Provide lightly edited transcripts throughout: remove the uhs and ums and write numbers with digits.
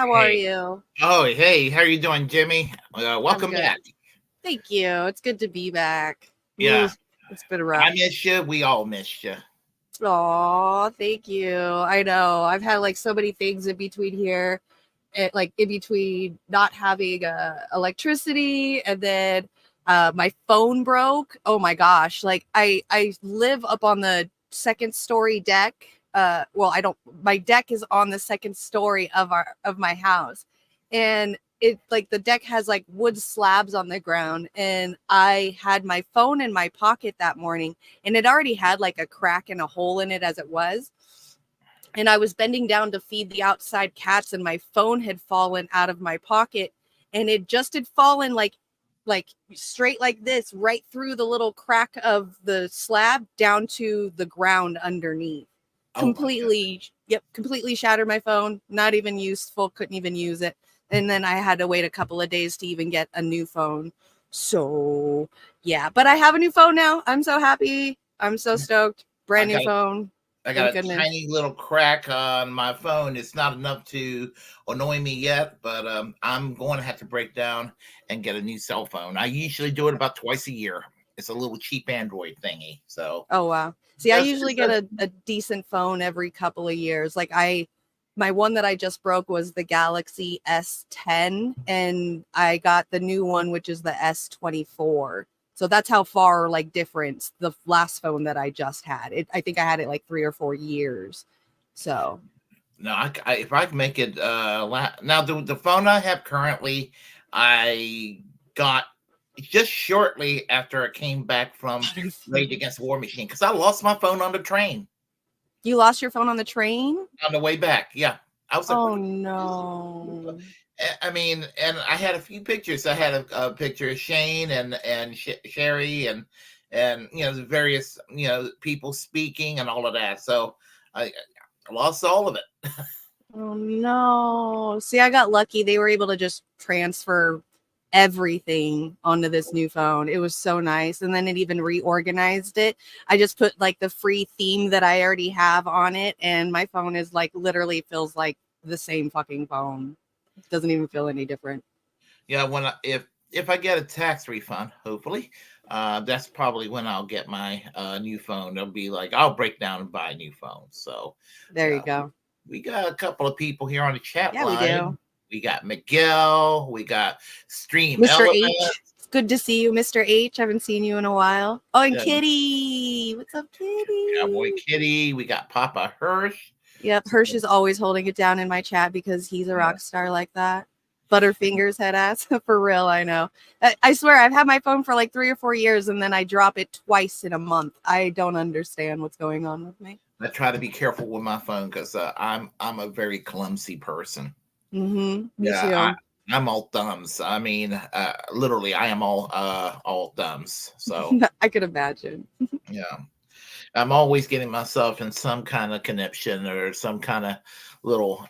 How are Hey. you? Oh, hey, how are you doing, Jimmy? I'm Welcome good. back. Thank you. It's good to be back. Ooh, Yeah, it's been I rough. miss you. We all miss you. Aw, thank you. I know. I've had like so many things in between here, like in between not having electricity and then my phone broke. Oh my gosh. Like I live up on the second story deck. Well, I don't my deck is on the second story of my house. And it like the deck has like wood slabs on the ground, and I had my phone in my pocket that morning, and it already had like a crack and a hole in it as it was, and I was bending down to feed the outside cats, and my phone had fallen out of my pocket, and it just had fallen like straight like this right through the little crack of the slab down to the ground underneath. Oh my goodness. Completely shattered my phone, not even useful, couldn't even use it. And then I had to wait a couple of days to even get a new phone. So yeah, but I have a new phone now. I'm so happy. I'm so stoked. I Brand new got phone. I Thank got a goodness. tiny little crack on my phone. It's not enough to annoy me yet, but I'm going to have to break down and get a new cell phone. I usually do it about twice a year. It's a little cheap Android thingy. So Oh wow. See, I just usually get a decent phone every couple of years. Like my one that I just broke was the Galaxy S10, and I got the new one, which is the S24. So that's how far like difference the last phone that I just had. I think I had it like 3 or 4 years. So no, if I can make it now the phone I have currently, I got just shortly after I came back from Rage Against the War Machine because I lost my phone on the train you lost your phone on the train? on the way back. Yeah, I was like, Oh "What? no. I mean, and I had a few pictures. I had a picture of Shane and Sherry and the various people speaking and all of that. So I lost all of it. Oh no. See, I got lucky. They were able to just transfer everything onto this new phone. It was so nice. And then it even reorganized it. I just put like the free theme that I already have on it, and my phone is like literally feels like the same fucking phone. It doesn't even feel any different. Yeah, if I get a tax refund, hopefully, that's probably when I'll get my new phone. They'll be like, I'll break down and buy a new phone. So, There you yeah, go. we got a couple of people here on the chat Yeah, we do. line. We got Miguel. We got Stream Mr. Element. H. It's good to see you, Mr. H. I haven't seen you in a while. Oh, and Yeah, Kitty. What's up, Cowboy Kitty? Kitty. We got Papa Hirsch. Yep, So, Hirsch is always holding it down in my chat because he's a yeah. rock star like that. Butterfingers head ass. For real, I know. I swear, I've had my phone for like 3 or 4 years, and then I drop it twice in a month. I don't understand what's going on with me. I try to be careful with my phone because I'm a very clumsy person. Me Yeah, too. I'm all thumbs. I mean, literally, I am all thumbs. So I could imagine. yeah, I'm always getting myself in some kind of conniption or some kind of little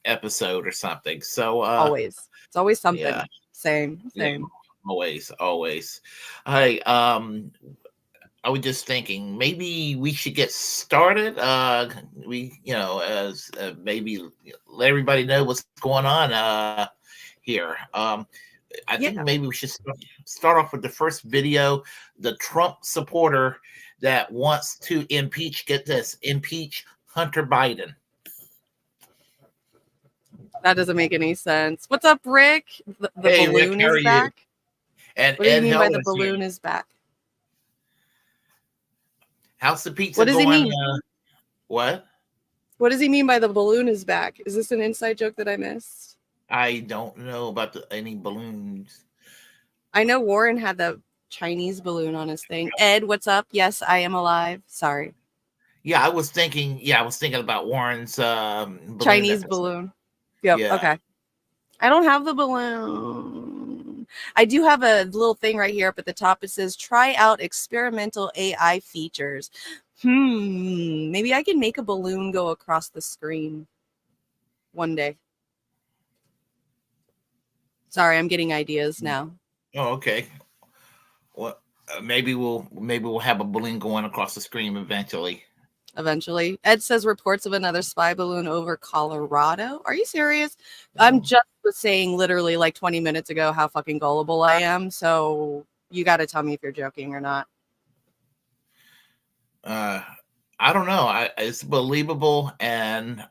episode or something. So Always. It's always yeah, something. Same, yeah, same. always. Hey, I was just thinking maybe we should get started. We, as maybe let everybody know what's going on here. I think Yeah. maybe we should start off with the first video. The Trump supporter that wants to get this, impeach Hunter Biden. That doesn't make any sense. What's up, Rick? The Hey, Rick, balloon how are is you? back. And What do you Ed mean by the Helms here. balloon is back? How's the pizza What does he going? mean? What? What does he mean by the balloon is back? Is this an inside joke that I missed? I don't know about any balloons. I know Warren had the Chinese balloon on his thing. Ed, what's up? Yes, I am alive. Sorry. Yeah, I was thinking. Yeah, I was thinking about Warren's balloon Chinese episode. balloon. Yep. Yeah. Okay. I don't have the balloon. I do have a little thing right here up at the top. It says try out experimental AI features. Maybe I can make a balloon go across the screen one day. Sorry, I'm getting ideas now. Oh, okay. Well, maybe we'll have a balloon going across the screen eventually. eventually. Ed says reports of another spy balloon over Colorado. Are you serious? I'm just was saying literally like 20 minutes ago how fucking gullible I am. So you got to tell me if you're joking or not. I don't know. It's believable, and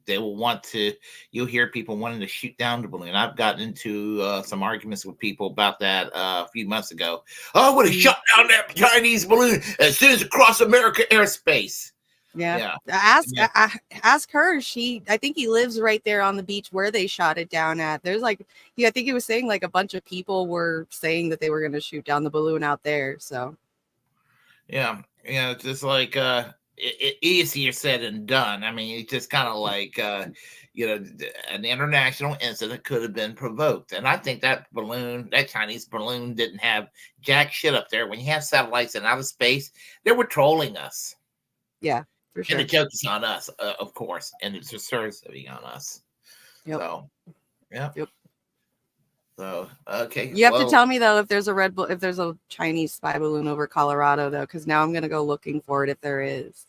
they will want to. You'll hear people wanting to shoot down the balloon. I've gotten into some arguments with people about that a few months ago. Oh, I would have shut down that Chinese balloon as soon as it crossed American airspace. Yeah. Yeah. Ask her. I think he lives right there on the beach where they shot it down at. There's like, yeah, I think he was saying like a bunch of people were saying that they were going to shoot down the balloon out there. So Yeah, it's just like easier said than done. I mean, it's just kind of like an international incident could have been provoked, and I think that Chinese balloon, didn't have jack shit up there. When you have satellites in outer space, they were trolling us. Yeah, for sure. And the joke is on us, of course, and it's just serving on us. Yep. So, yeah. Yep. So, okay. You have to tell me though if there's a Chinese spy balloon over Colorado though, because now I'm gonna go looking for it if there is.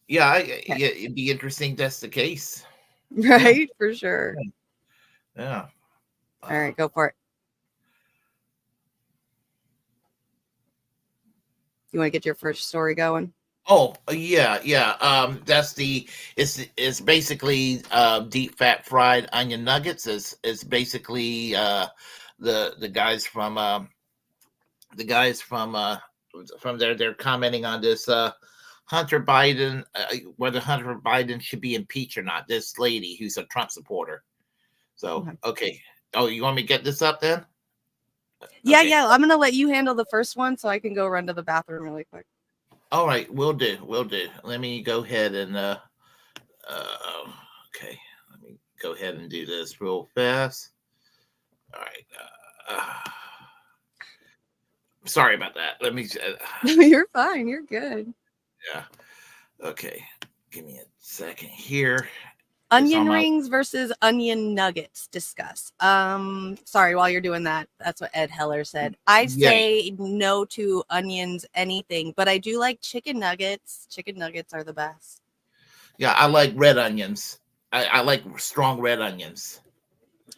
Yeah, it'd be interesting if that's the case. Right, yeah. For sure. Yeah. All right, go for it. You want to get your first story going? Oh yeah. It's basically deep fat fried onion nuggets. Is basically the guys from there. They're commenting on this Hunter Biden, whether Hunter Biden should be impeached or not. This lady who's a Trump supporter. So okay. Oh, you want me to get this up then? Yeah, okay. Yeah. I'm gonna let you handle the first one so I can go run to the bathroom really quick. All right, we'll do. Let me go ahead and okay. Let me go ahead and do this real fast. All right. Sorry about that. Let me. You're fine. You're good. Yeah. Okay. Give me a second here. Onion rings versus onion nuggets. Discuss. Sorry, while you're doing that, that's what Ed Heller said. I say no to onions, anything, but I do like chicken nuggets. Chicken nuggets are the best. Yeah, I like red onions. I like strong red onions.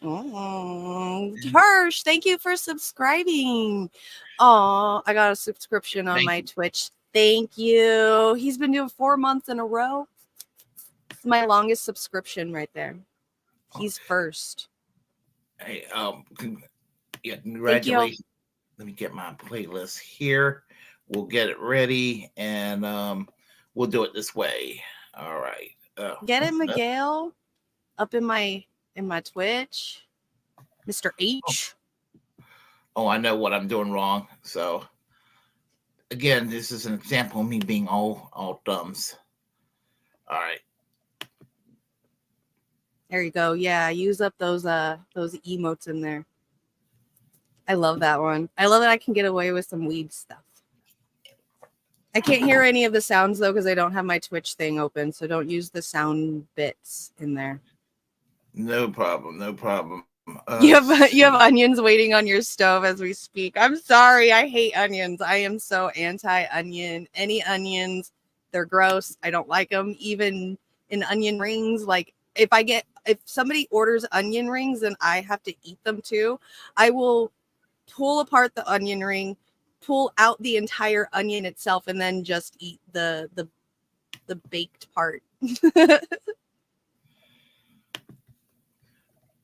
Oh, Hirsch, thank you for subscribing. Oh, I got a subscription on my Twitch. Thank you. He's been doing 4 months in a row. It's my longest subscription right there. He's first. Hey, yeah, congratulations. Let me get my playlist here. We'll get it ready, and we'll do it this way. All right. Get it, Miguel, up in my Twitch, Mr. H. Oh, I know what I'm doing wrong. So again, this is an example of me being all thumbs. All right. There you go. Yeah, use up those emotes in there. I love that one. I love that I can get away with some weed stuff. I can't hear any of the sounds though because I don't have my Twitch thing open, so don't use the sound bits in there. No problem. No problem. You have onions waiting on your stove as we speak. I'm sorry. I hate onions. I am so anti-onion. Any onions, they're gross. I don't like them. Even in onion rings, like if somebody orders onion rings and I have to eat them too, I will pull apart the onion ring, pull out the entire onion itself, and then just eat the baked part.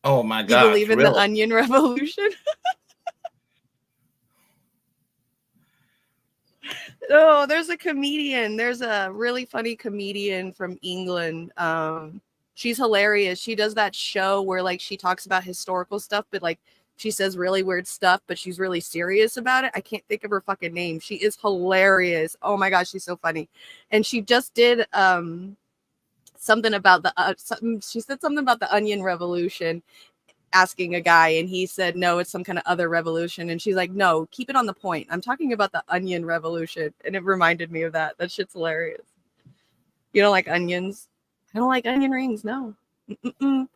Oh my God! You believe in the onion revolution? Oh, there's a comedian. There's a really funny comedian from England. She's hilarious. She does that show where like she talks about historical stuff, but like she says really weird stuff, but she's really serious about it. I can't think of her fucking name. She is hilarious. Oh my gosh, she's so funny. And she just did something about she said something about the onion revolution, asking a guy, and he said no, it's some kind of other revolution, and she's like, no, keep it on the point, I'm talking about the onion revolution. And it reminded me of that shit's hilarious. You don't like onions? I don't like onion rings. No.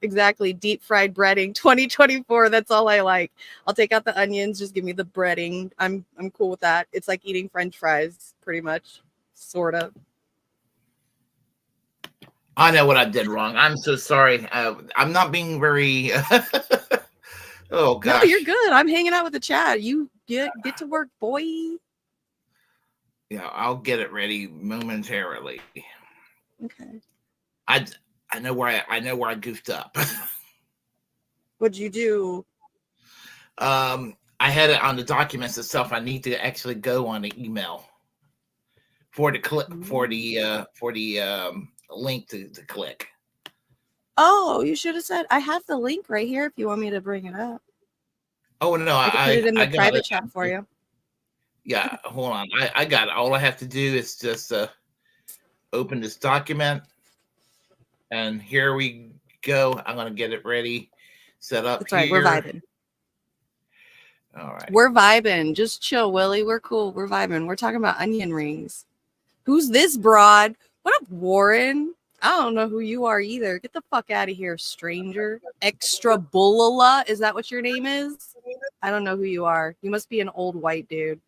Exactly. Deep fried breading 2024. That's all I like. I'll take out the onions, just give me the breading. I'm cool with that. It's like eating French fries pretty much. Sort of. I know what I did wrong. I'm so sorry. I'm not being very. Oh No, gosh. you're good. I'm hanging out with the chat. You get to work, boy. Yeah, I'll get it ready momentarily. Okay. I know where I goofed up. What'd you do? I had it on the documents itself. I need to actually go on the email for the click for the link to click. Oh, you should have said I have the link right here if you want me to bring it up. Oh no, I can put it in the got private it. chat for you. Yeah, hold on. I got it. All I have to do is just open this document, and here we go. I'm gonna get it ready, set up. That's here. right. We're vibing. All right. We're vibing. Just chill, Willie. We're cool. We're vibing. We're talking about onion rings. Who's this broad? What up, Warren? I don't know who you are either. Get the fuck out of here, stranger. Extra Bullala. Is that what your name is? I don't know who you are. You must be an old white dude.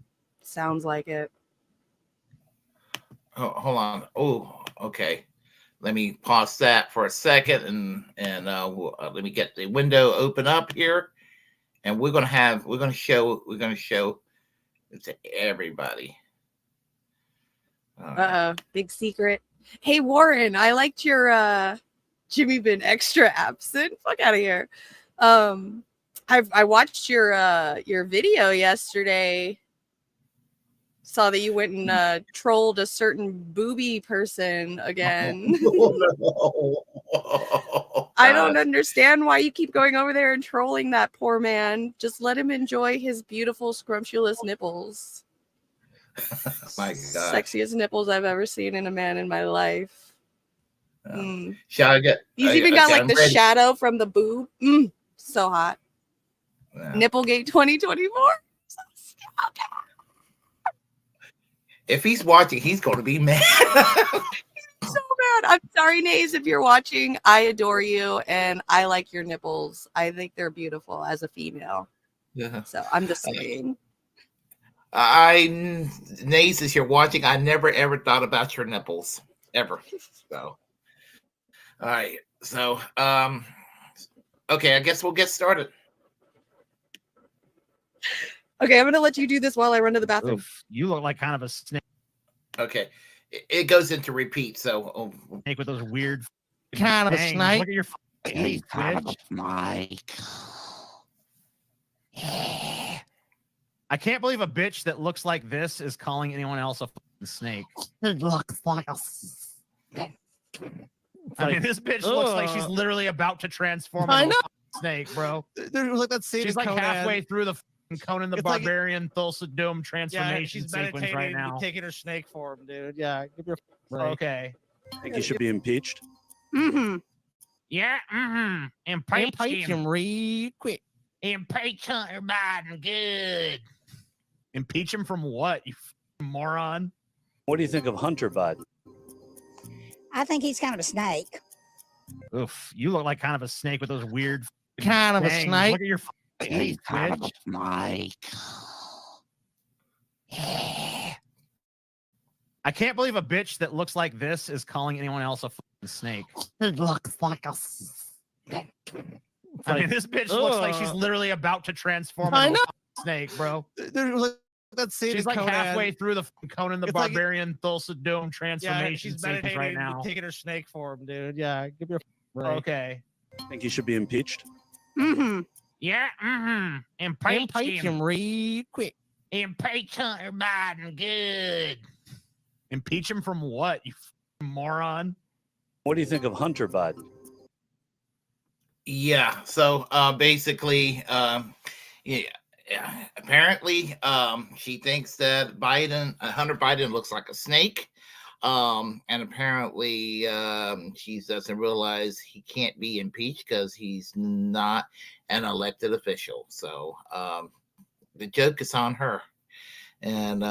Sounds like it. Oh, hold on. Oh, okay. Let me pause that for a second, and let me get the window open up here, and we're gonna show it to everybody. Big secret. Hey Warren, I liked your Jimmy been extra absent. Fuck out of here. I watched your video yesterday. Saw that you went and trolled a certain booby person again. Oh, no. I don't understand why you keep going over there and trolling that poor man. Just let him enjoy his beautiful, scrumptious nipples. My God. Sexiest nipples I've ever seen in a man in my life. Shall I get? He's even got like the shadow from the boob. So hot. Yeah. Nipplegate 2024. If he's watching, he's going to be mad. So bad. I'm sorry, Nays, if you're watching. I adore you, and I like your nipples. I think they're beautiful as a female. Yeah. So I'm just saying. Nays, if you're watching, I never ever thought about your nipples ever. So, all right. So, okay, I guess we'll get started. Okay, I'm gonna let you do this while I run to the bathroom. Oof, you look like kind of a snake. Okay, it goes into repeat. So, snake with those weird kind of a snake. Look at your face, kind of a snake. I can't believe a bitch that looks like this is calling anyone else a snake. It looks like a snake. I mean, this bitch looks like she's literally about to transform into a snake, bro. There's like that scene. She's like Conan. Halfway through the Conan the Barbarian Thulsa Doom transformation sequence right now. Taking her snake form, dude. Yeah, give your okay. I think he should be impeached. Mm-hmm. Yeah. Mm-hmm. Impeach him real quick. Impeach Hunter Biden. Good. Impeach him from what? You moron. What do you think of Hunter Biden? I think he's kind of a snake. Oof, you look like kind of a snake with those weird kind of a snake. Look at your face, kind of a snake. I can't believe a bitch that looks like this is calling anyone else a snake. It looks like a snake. I mean, this bitch looks like she's literally about to transform into a snake, bro. There's like that scene. She's like Conan. halfway through the Conan the Barbarian Thulsa Doom transformation sequence right now. Taking her snake form, dude. Yeah, give your okay. I think he should be impeached. Mm-hmm. Yeah. Mm-hmm. Impeach him real quick. Impeach Hunter Biden. Good. Impeach him from what? You moron. What do you think of Hunter Biden? Yeah. So basically, apparently, she thinks that Hunter Biden looks like a snake. And apparently, she doesn't realize he can't be impeached because he's not an elected official. So the joke is on her. And,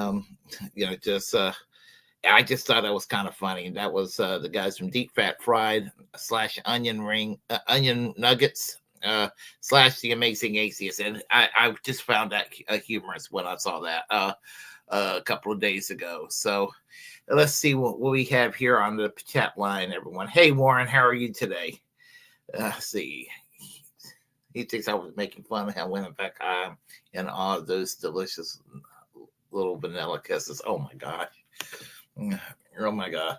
I just thought that was kind of funny. That was the guys from Deep Fat Fried / Onion Nuggets / The Amazing Atheist. And I just found that humorous when I saw that. a couple of days ago. So let's see what we have here on the chat line, everyone. Hey, Warren, how are you today? See, he thinks I was making fun of him when in fact I am in all of those delicious little vanilla kisses. Oh my gosh. Oh my God.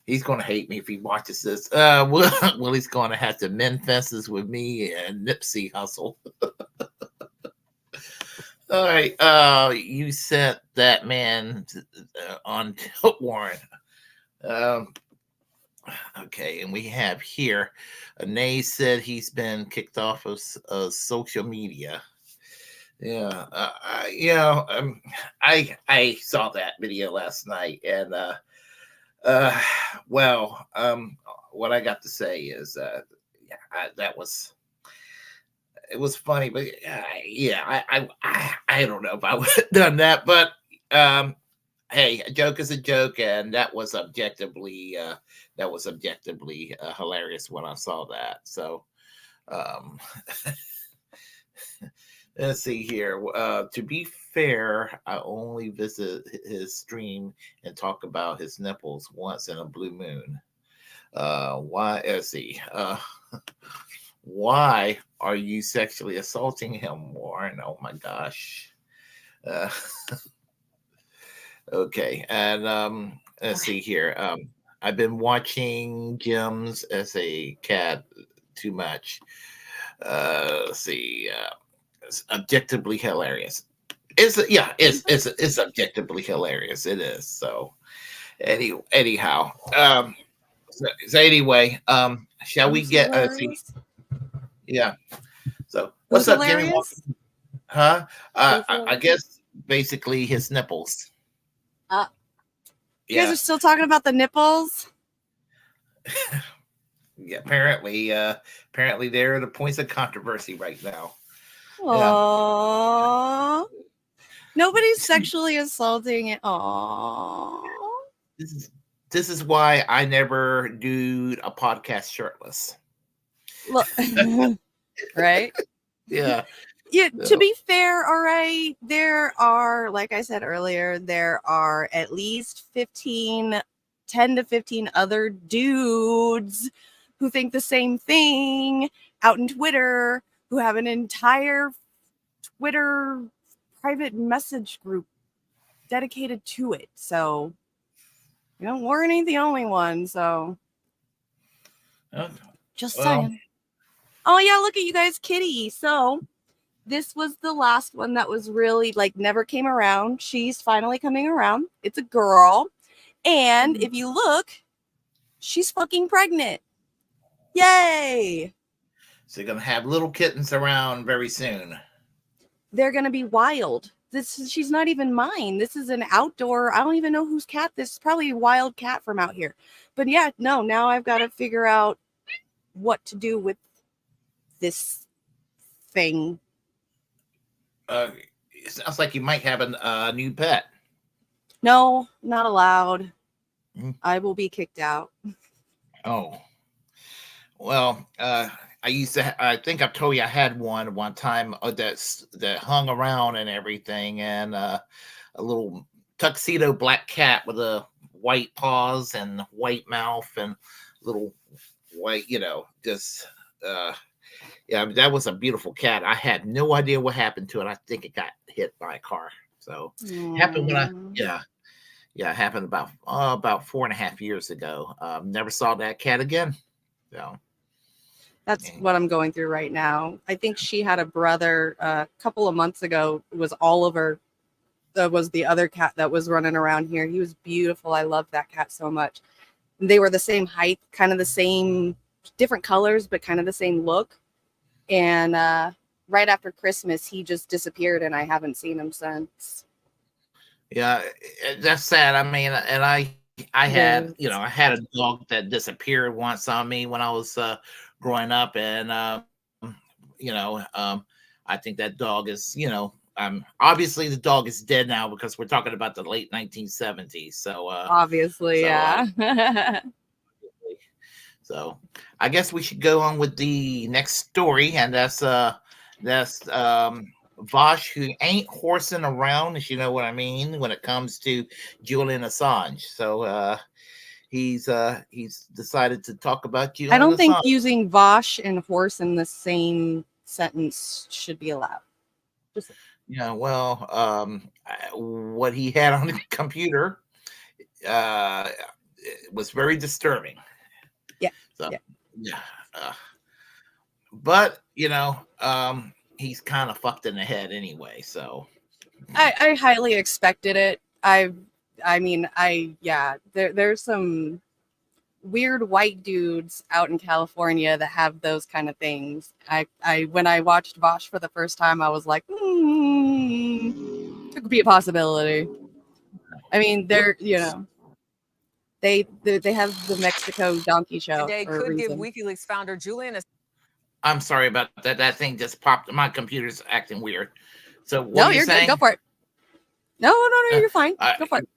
He's going to hate me if he watches this. Well, he's going to have to mend fences with me and Nipsey Hustle. All right. You sent that man on Warren. Okay, and we have here, Nay said he's been kicked off of social media. Yeah, I saw that video last night, and what I got to say is, that was, it was funny, but I don't know if I would have done that, but hey, a joke is a joke, and that was objectively hilarious when I saw that. So, let's see here. To be fair, I only visit his stream and talk about his nipples once in a blue moon. Why? Let's see. Why are you sexually assaulting him, Warren? Oh my gosh. Okay, and let's see here. I've been watching Jim's as a cat too much. Let's see. It's objectively hilarious. It's objectively hilarious. It is. So anyhow. So anyway, shall we get yeah. So what's up, Jimmy? Huh? I guess basically his nipples. You guys are still talking about the nipples? Yeah, apparently they're the points of controversy right now. Aww. Yeah. Nobody's sexually assaulting it. Aww. This is why I never do a podcast shirtless. Look, right? Yeah. Yeah, to be fair, all right, there are, like I said earlier, there are at least 10 to 15 other dudes who think the same thing out in Twitter, who have an entire Twitter private message group dedicated to it. So, Warren ain't the only one. So, just saying. Oh, yeah, look at you guys, Kitty. So, this was the last one that was really never came around. She's finally coming around. It's a girl. And if you look, she's fucking pregnant. Yay. So you're going to have little kittens around very soon. They're going to be wild. She's not even mine. This is an outdoor. I don't even know whose cat. This is probably a wild cat from out here. But yeah, no, now I've got to figure out what to do with this thing. It sounds like you might have a new pet. No, not allowed. I will be kicked out. Oh. Well, I think I've told you I had one time that hung around and everything, and a little tuxedo black cat with a white paws and white mouth and little white, yeah, that was a beautiful cat. I had no idea what happened to it. I think it got hit by a car. So happened when it happened about 4.5 years ago. Never saw that cat again. So that's what I'm going through right now. I think she had a brother a couple of months ago. It was Oliver. That was the other cat that was running around here. He was beautiful. I loved that cat so much. They were the same height, kind of the same, different colors, but kind of the same look. And right after Christmas, he just disappeared, and I haven't seen him since. Yeah, that's sad. I mean, and I had, I had a dog that disappeared once on me when I was growing up, and I think that dog is, obviously the dog is dead now because we're talking about the late 1970s. So obviously, yeah. So I guess we should go on with the next story, and that's Vosh, who ain't horsing around, if you know what I mean, when it comes to Julian Assange. So he's decided to talk about Julian I don't think Assange. using Vosh and horse in the same sentence should be allowed. Just Yeah, well, what he had on the computer was very disturbing. Yeah, So, yeah. yeah. But he's kind of fucked in the head anyway. So I highly expected it. There's some weird white dudes out in California that have those kind of things. When I watched Vosh for the first time, I was like, it could be a possibility. I mean, they have the Mexico donkey show Today for a could give reason. WikiLeaks founder Julian I'm sorry about that. That thing just popped. My computer's acting weird. So what No, are you you're saying? good. Go for it. No, you're fine. Go for it.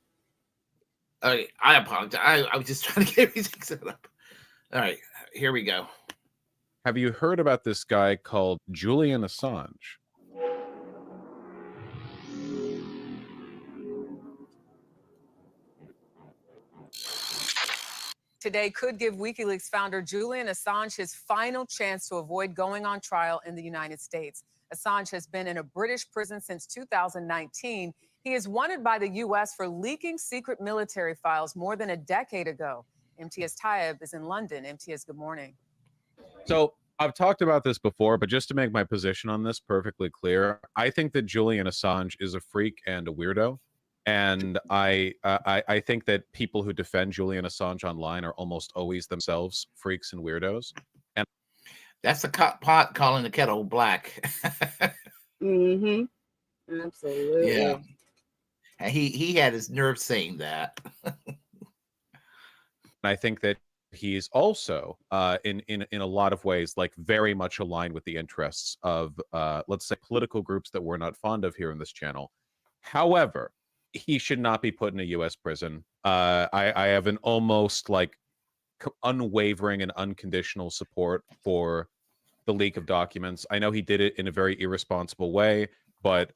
I apologize. I was just trying to get everything set up. All right, here we go. Have you heard about this guy called Julian Assange? today could give WikiLeaks founder Julian Assange his final chance to avoid going on trial in the United States. Assange has been in a British prison since 2019. He is wanted by the U.S. for leaking secret military files more than a decade ago. MTS Taib is in London. MTS, good morning. So I've talked about this before, but just to make my position on this perfectly clear, I think that Julian Assange is a freak and a weirdo. And I think that people who defend Julian Assange online are almost always themselves freaks and weirdos. And that's the pot calling the kettle black. Mm-hmm. Absolutely. Yeah. And he had his nerve saying that. I think that he's also in a lot of ways like very much aligned with the interests of let's say political groups that we're not fond of here in this channel. However, he should not be put in a U.S. prison. I have an almost like unwavering and unconditional support for the leak of documents. I know he did it in a very irresponsible way, but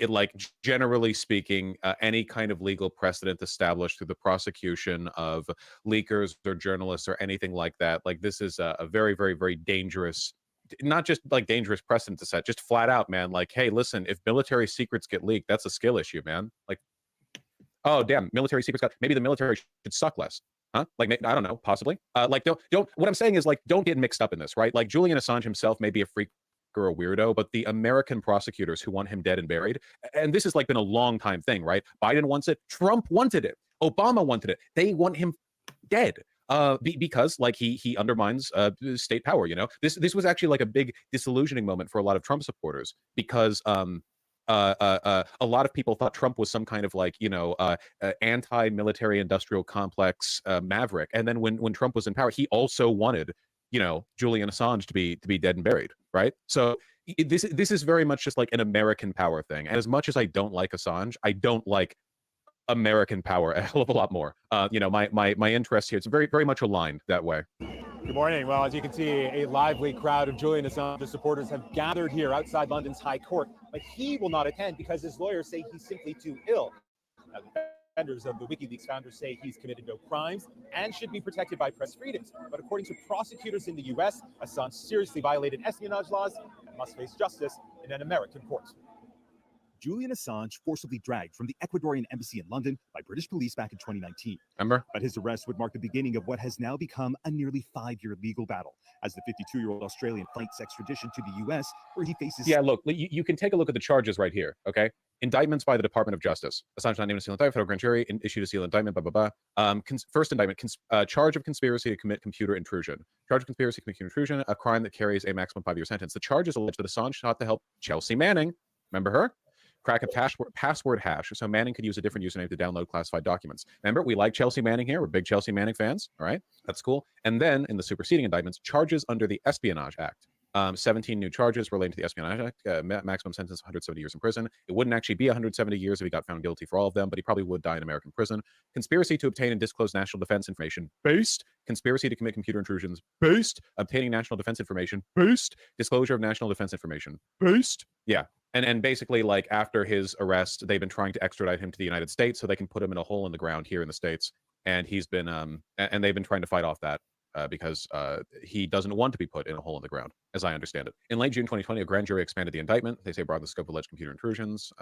like generally speaking, any kind of legal precedent established through the prosecution of leakers or journalists or anything like that, like this is a very, very, very dangerous, not just like dangerous precedent to set, just flat out, man. Like, hey, listen, if military secrets get leaked, that's a skill issue, man. Like, oh damn, military secrets got, maybe the military should suck less. Huh? Like, I don't know, possibly. Like, don't. What I'm saying is, like, don't get mixed up in this, right? Like, Julian Assange himself may be a freak or a weirdo, but the American prosecutors who want him dead and buried, and this has like been a long time thing, right? Biden wants it, Trump wanted it, Obama wanted it. They want him dead. Because like he undermines state power. You know, this was actually like a big disillusioning moment for a lot of Trump supporters because a lot of people thought Trump was some kind of like, anti-military industrial complex maverick. And then when Trump was in power, he also wanted, Julian Assange to be dead and buried, right? So this is very much just like an American power thing. And as much as I don't like Assange, I don't like American power a hell of a lot more. My interests here, it's very, very much aligned that way. Good morning. Well, as you can see, a lively crowd of Julian Assange supporters have gathered here outside London's High Court, but he will not attend because his lawyers say he's simply too ill. Now, the defenders of the WikiLeaks founder say he's committed no crimes and should be protected by press freedoms. But according to prosecutors in the U.S., Assange seriously violated espionage laws and must face justice in an American court. Julian Assange forcibly dragged from the Ecuadorian embassy in London by British police back in 2019. Remember? But his arrest would mark the beginning of what has now become a nearly 5-year legal battle as the 52-year-old Australian fights extradition to the U.S., where he faces... Yeah, look, you can take a look at the charges right here, okay? Indictments by the Department of Justice. Assange not named a seal indictment, federal grand jury issued a seal indictment, blah, blah, blah. First indictment, charge of conspiracy to commit computer intrusion. Charge of conspiracy to commit computer intrusion, a crime that carries a maximum 5-year sentence. The charges allege that Assange sought to help Chelsea Manning, remember her? Crack a password hash so Manning could use a different username to download classified documents. Remember, we like Chelsea Manning here. We're big Chelsea Manning fans. All right, that's cool. And then in the superseding indictments, charges under the Espionage Act. 17 new charges relating to the Espionage Act, maximum sentence of 170 years in prison. It wouldn't actually be 170 years if he got found guilty for all of them, but he probably would die in American prison. Conspiracy to obtain and disclose national defense information, based. Conspiracy to commit computer intrusions, based. Obtaining national defense information, based. Disclosure of national defense information, based. Yeah. And basically, like after his arrest, they've been trying to extradite him to the United States so they can put him in a hole in the ground here in the States. And he's been and they've been trying to fight off that because he doesn't want to be put in a hole in the ground, as I understand it. In late June 2020, a grand jury expanded the indictment. They say broadened the scope of alleged computer intrusions.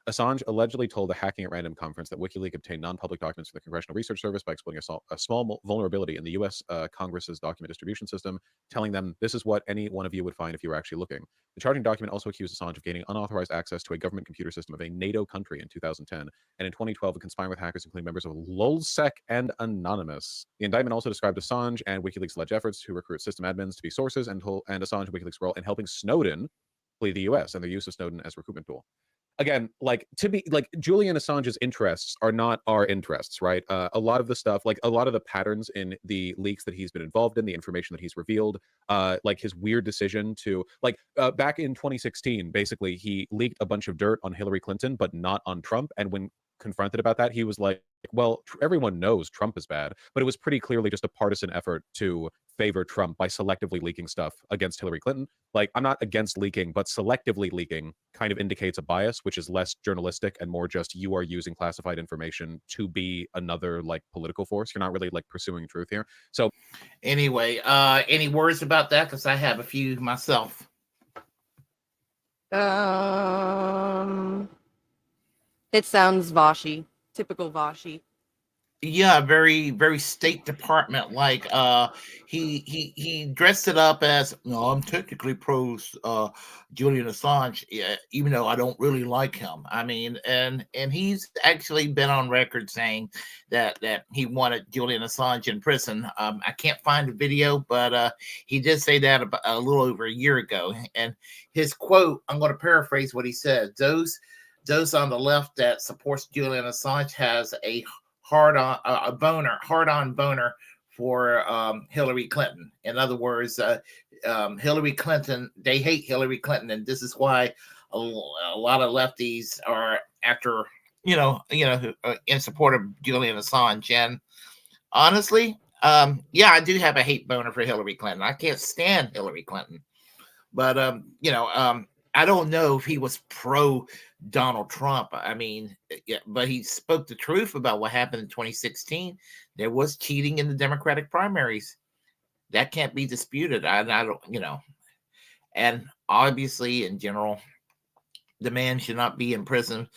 Assange allegedly told a Hacking at Random conference that WikiLeaks obtained non-public documents from the Congressional Research Service by exploiting a small vulnerability in the U.S. Congress's document distribution system, telling them, "This is what any one of you would find if you were actually looking." The charging document also accused Assange of gaining unauthorized access to a government computer system of a NATO country in 2010, and in 2012 of conspiring with hackers, including members of LulzSec and Anonymous. The indictment also described Assange and WikiLeaks' alleged efforts to recruit system admins to be sources, and Assange and WikiLeaks' role in helping Snowden flee the U.S. and their use of Snowden as a recruitment tool. Again, like to be like Julian Assange's interests are not our interests, right? A lot of the stuff, like a lot of the patterns in the leaks that he's been involved in, the information that he's revealed, like his weird decision to back in 2016, basically he leaked a bunch of dirt on Hillary Clinton, but not on Trump. And when confronted about that, he was like, well, everyone knows Trump is bad, but it was pretty clearly just a partisan effort to favor Trump by selectively leaking stuff against Hillary Clinton. Like, I'm not against leaking, but selectively leaking kind of indicates a bias, which is less journalistic and more just you are using classified information to be another like political force. You're not really like pursuing truth here. So anyway, any words about that? Because I have a few myself. It sounds Voshy, typical Voshy. Yeah, very, very State Department like. He dressed it up as, no, I'm technically pro Julian Assange, even though I don't really like him. I mean, and he's actually been on record saying that he wanted Julian Assange in prison. I can't find the video, but he did say that about a little over a year ago. And his quote, I'm going to paraphrase what he said: those on the left that supports Julian Assange has a hard-on boner for Hillary Clinton. In other words, Hillary Clinton, they hate Hillary Clinton, and this is why a lot of lefties are after, in support of Julian Assange. And honestly, yeah, I do have a hate boner for Hillary Clinton. I can't stand Hillary Clinton, but I don't know if he was pro Donald Trump. I mean, yeah, but he spoke the truth about what happened in 2016. There was cheating in the Democratic primaries. That can't be disputed. I don't, and obviously, in general, the man should not be in prison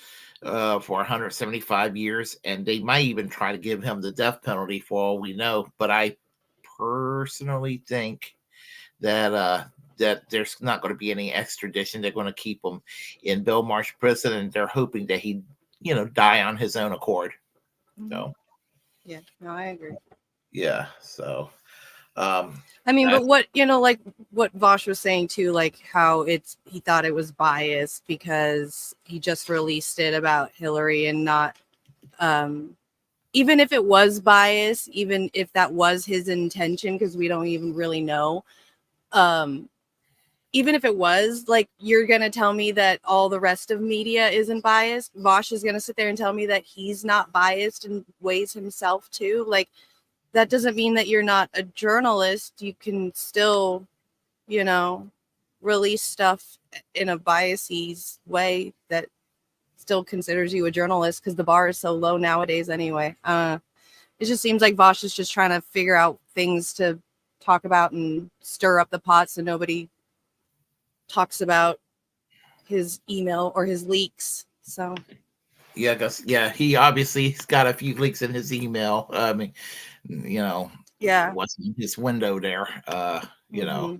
for 175 years, and they might even try to give him the death penalty for all we know. But I personally think that that there's not going to be any extradition. They're going to keep him in Belmarsh prison, and they're hoping that he, die on his own accord. So, yeah, no, I agree. Yeah, so, I mean, but what like what Vosh was saying too, like how he thought it was biased because he just released it about Hillary and not, even if it was biased, even if that was his intention, because we don't even really know. Even if it was, like, you're going to tell me that all the rest of media isn't biased. Vosh is going to sit there and tell me that he's not biased and weighs himself too. Like, that doesn't mean that you're not a journalist. You can still, release stuff in a biased way that still considers you a journalist, because the bar is so low nowadays anyway. It just seems like Vosh is just trying to figure out things to talk about and stir up the pot so nobody talks about his email or his leaks. So yeah, because he obviously has got a few leaks in his email. I mean, yeah, what's in his window there? Mm-hmm.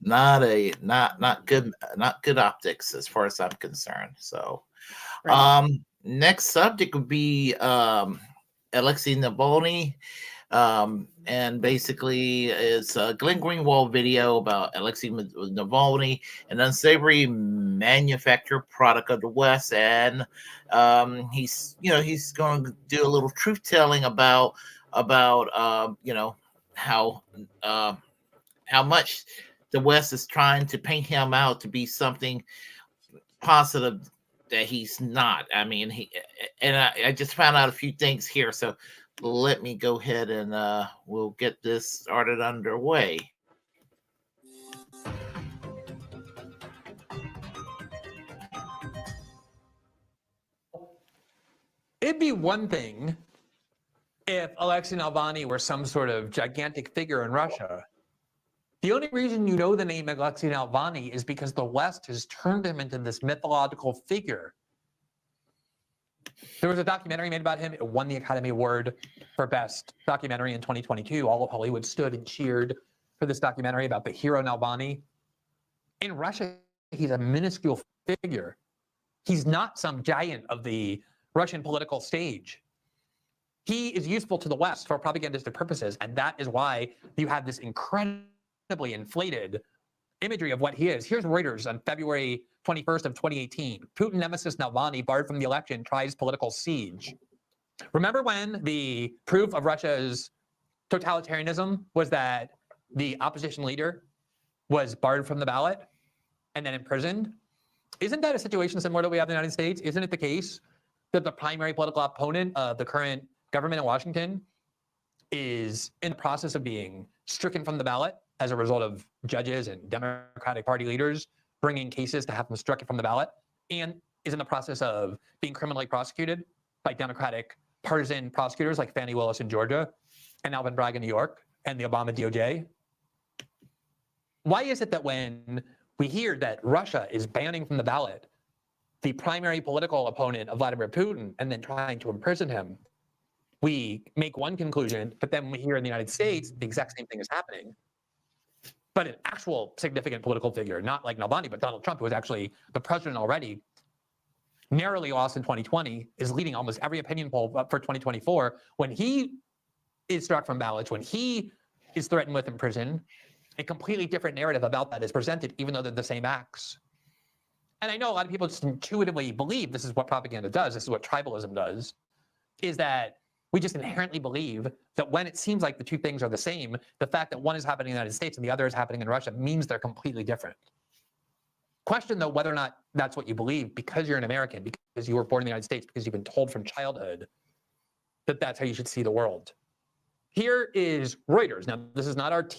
Not good optics as far as I'm concerned. So, Right. Next subject would be Alexei Navalny. And basically it's a Glenn Greenwald video about Alexei Navalny, an unsavory manufactured product of the West. And he's going to do a little truth telling about how much the West is trying to paint him out to be something positive that he's not. I mean, I just found out a few things here, so let me go ahead and we'll get this started underway. it'd be one thing if Alexei Navalny were some sort of gigantic figure in Russia. The only reason you know the name Alexei Navalny is because the West has turned him into this mythological figure. There was a documentary made about him. It won the Academy Award for Best Documentary in 2022. All of Hollywood stood and cheered for this documentary about the hero Navalny. In Russia, he's a minuscule figure. He's not some giant of the Russian political stage. He is useful to the West for propagandistic purposes, and that is why you have this incredibly inflated imagery of what he is. Here's Reuters on February 21st of 2018. Putin nemesis Navalny, barred from the election, tries political siege. Remember when the proof of Russia's totalitarianism was that the opposition leader was barred from the ballot and then imprisoned? Isn't that a situation similar to what we have in the United States? Isn't it the case that the primary political opponent of the current government in Washington is in the process of being stricken from the ballot as a result of judges and Democratic Party leaders bringing cases to have them struck from the ballot, and is in the process of being criminally prosecuted by Democratic partisan prosecutors like Fani Willis in Georgia and Alvin Bragg in New York and the Obama DOJ? Why is it that when we hear that Russia is banning from the ballot the primary political opponent of Vladimir Putin and then trying to imprison him, we make one conclusion, but then we hear in the United States, the exact same thing is happening. But an actual significant political figure, not like Navalny, but Donald Trump, who is actually the president already, narrowly lost in 2020, is leading almost every opinion poll up for 2024. When he is struck from ballots, when he is threatened with prison, a completely different narrative about that is presented, even though they're the same acts. And I know a lot of people just intuitively believe this is what propaganda does, this is what tribalism does, is that we just inherently believe that when it seems like the two things are the same, the fact that one is happening in the United States and the other is happening in Russia means they're completely different. Question, though, whether or not that's what you believe because you're an American, because you were born in the United States, because you've been told from childhood that that's how you should see the world. Here is Reuters. Now, this is not RT.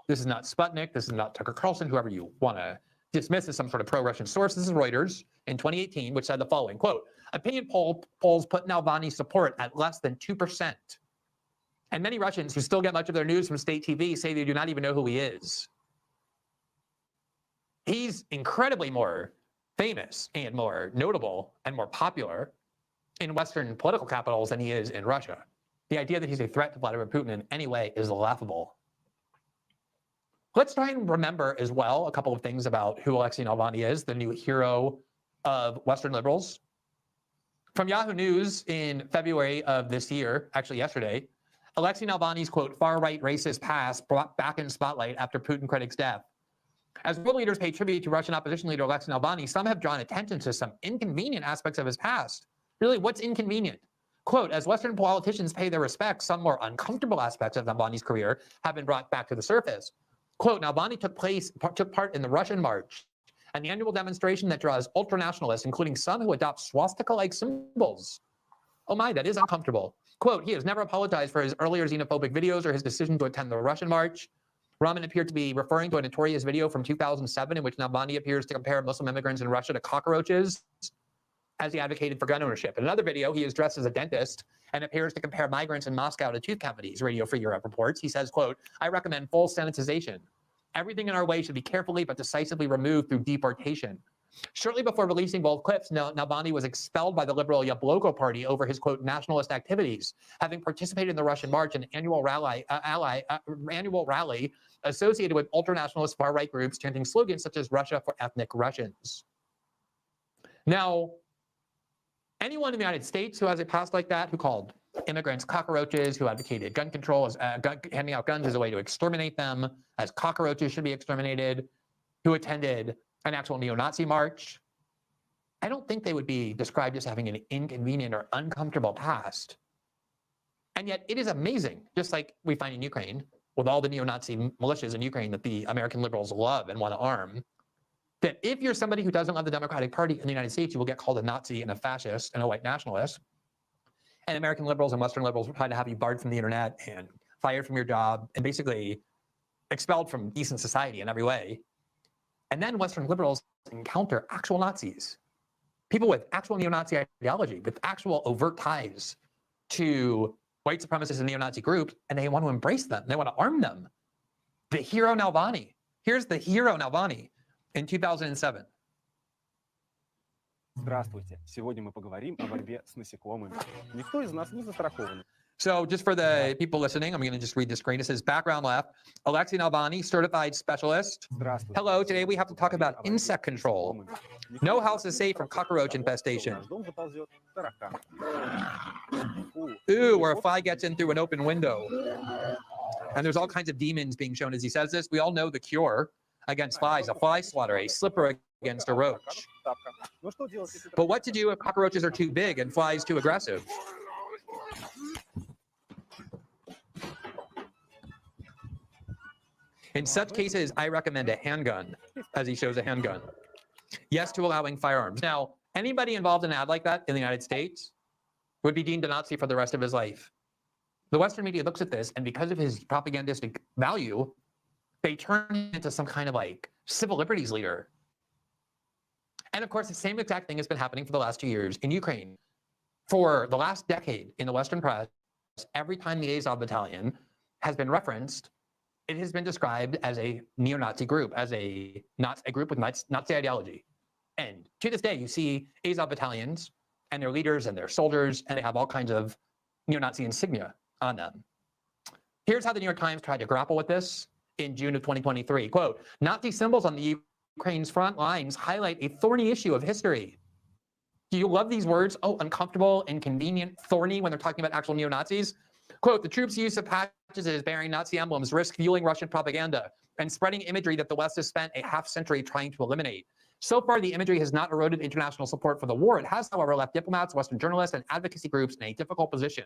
This is not Sputnik. This is not Tucker Carlson, whoever you want to dismiss as some sort of pro-Russian source. This is Reuters in 2018, which said the following, quote, opinion polls put Navalny's support at less than 2%. And many Russians who still get much of their news from state TV say they do not even know who he is. He's incredibly more famous and more notable and more popular in Western political capitals than he is in Russia. The idea that he's a threat to Vladimir Putin in any way is laughable. Let's try and remember as well a couple of things about who Alexei Navalny is, the new hero of Western liberals. From Yahoo News in February of this year, actually yesterday, Alexei Navalny's, quote, far-right racist past brought back in spotlight after Putin critic's death. As world leaders pay tribute to Russian opposition leader Alexei Navalny, some have drawn attention to some inconvenient aspects of his past. Really, what's inconvenient? Quote, as Western politicians pay their respects, some more uncomfortable aspects of Navalny's career have been brought back to the surface. Quote, Navalny took part in the Russian March, and the annual demonstration that draws ultranationalists, including some who adopt swastika-like symbols. Oh my, that is uncomfortable. Quote, he has never apologized for his earlier xenophobic videos or his decision to attend the Russian March. Rahman appeared to be referring to a notorious video from 2007 in which Navalny appears to compare Muslim immigrants in Russia to cockroaches as he advocated for gun ownership. In another video, he is dressed as a dentist and appears to compare migrants in Moscow to tooth cavities, Radio Free Europe reports. He says, quote, I recommend full sanitization. Everything in our way should be carefully but decisively removed through deportation. Shortly before releasing both clips, Navalny was expelled by the liberal Yabloko party over his, quote, nationalist activities, having participated in the Russian March, an annual rally associated with ultranationalist far-right groups chanting slogans such as Russia for ethnic Russians. Now, anyone in the United States who has a past like that, who called immigrants cockroaches, who advocated gun control, as handing out guns as a way to exterminate them, as cockroaches should be exterminated, who attended an actual neo-Nazi march, I don't think they would be described as having an inconvenient or uncomfortable past. And yet it is amazing, just like we find in Ukraine, with all the neo-Nazi militias in Ukraine that the American liberals love and want to arm, that if you're somebody who doesn't love the Democratic Party in the United States, you will get called a Nazi and a fascist and a white nationalist. And American liberals and Western liberals will try to have you barred from the internet and fired from your job and basically expelled from decent society in every way. And then Western liberals encounter actual Nazis people with actual neo-Nazi ideology, with actual overt ties to white supremacist and neo-Nazi groups, and they want to embrace them. They want to arm them. The hero Navalny. Here's the hero Navalny in 2007. Здравствуйте. Сегодня мы поговорим о борьбе с насекомыми. Никто из нас не застрахован. So just for the people listening, I'm going to just read the screen. It says background left, Alexei Navalny, certified specialist. Hello, today we have to talk about insect control. No house is safe from cockroach infestation. Ooh, where a fly gets in through an open window. And there's all kinds of demons being shown as he says this. We all know the cure against flies, a fly swatter, a slipper against a roach. But what to do if cockroaches are too big and flies too aggressive? In such cases, I recommend a handgun, as he shows a handgun. Yes to allowing firearms. Now, anybody involved in an ad like that in the United States would be deemed a Nazi for the rest of his life. The Western media looks at this, and because of his propagandistic value, they turn him into some kind of like civil liberties leader. And of course, the same exact thing has been happening for the last 2 years in Ukraine. For the last decade in the Western press, every time the Azov Battalion has been referenced, it has been described as a neo-Nazi group, as a group with Nazi ideology. And to this day, you see Azov battalions and their leaders and their soldiers, and they have all kinds of neo-Nazi insignia on them. Here's how the New York Times tried to grapple with this in June of 2023. Quote, Nazi symbols on the Ukraine's front lines highlight a thorny issue of history. Do you love these words? Oh, uncomfortable, inconvenient, thorny when they're talking about actual neo-Nazis? Quote, the troops' use of patches bearing Nazi emblems risk fueling Russian propaganda and spreading imagery that the West has spent a half-century trying to eliminate. So far, the imagery has not eroded international support for the war. It has, however, left diplomats, Western journalists, and advocacy groups in a difficult position.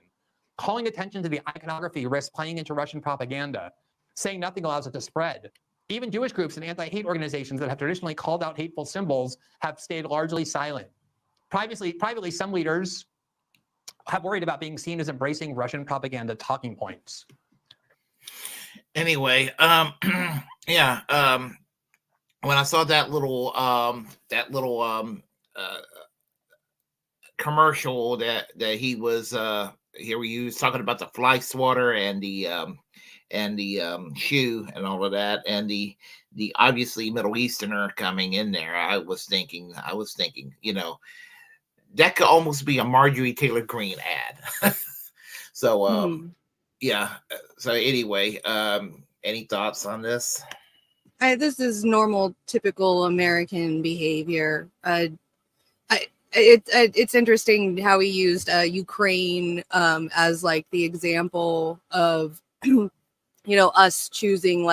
Calling attention to the iconography risks playing into Russian propaganda. Saying nothing allows it to spread. Even Jewish groups and anti-hate organizations that have traditionally called out hateful symbols have stayed largely silent. Privately, some leaders have worried about being seen as embracing Russian propaganda talking points. Anyway, yeah, when I saw that little commercial that he was here, he was talking about the fly swatter and the shoe and all of that, and the obviously Middle Easterner coming in there. I was thinking, that could almost be a Marjorie Taylor Greene ad. So, yeah. So anyway, any thoughts on this? This is normal, typical American behavior. It's interesting how he used Ukraine as like the example of, us choosing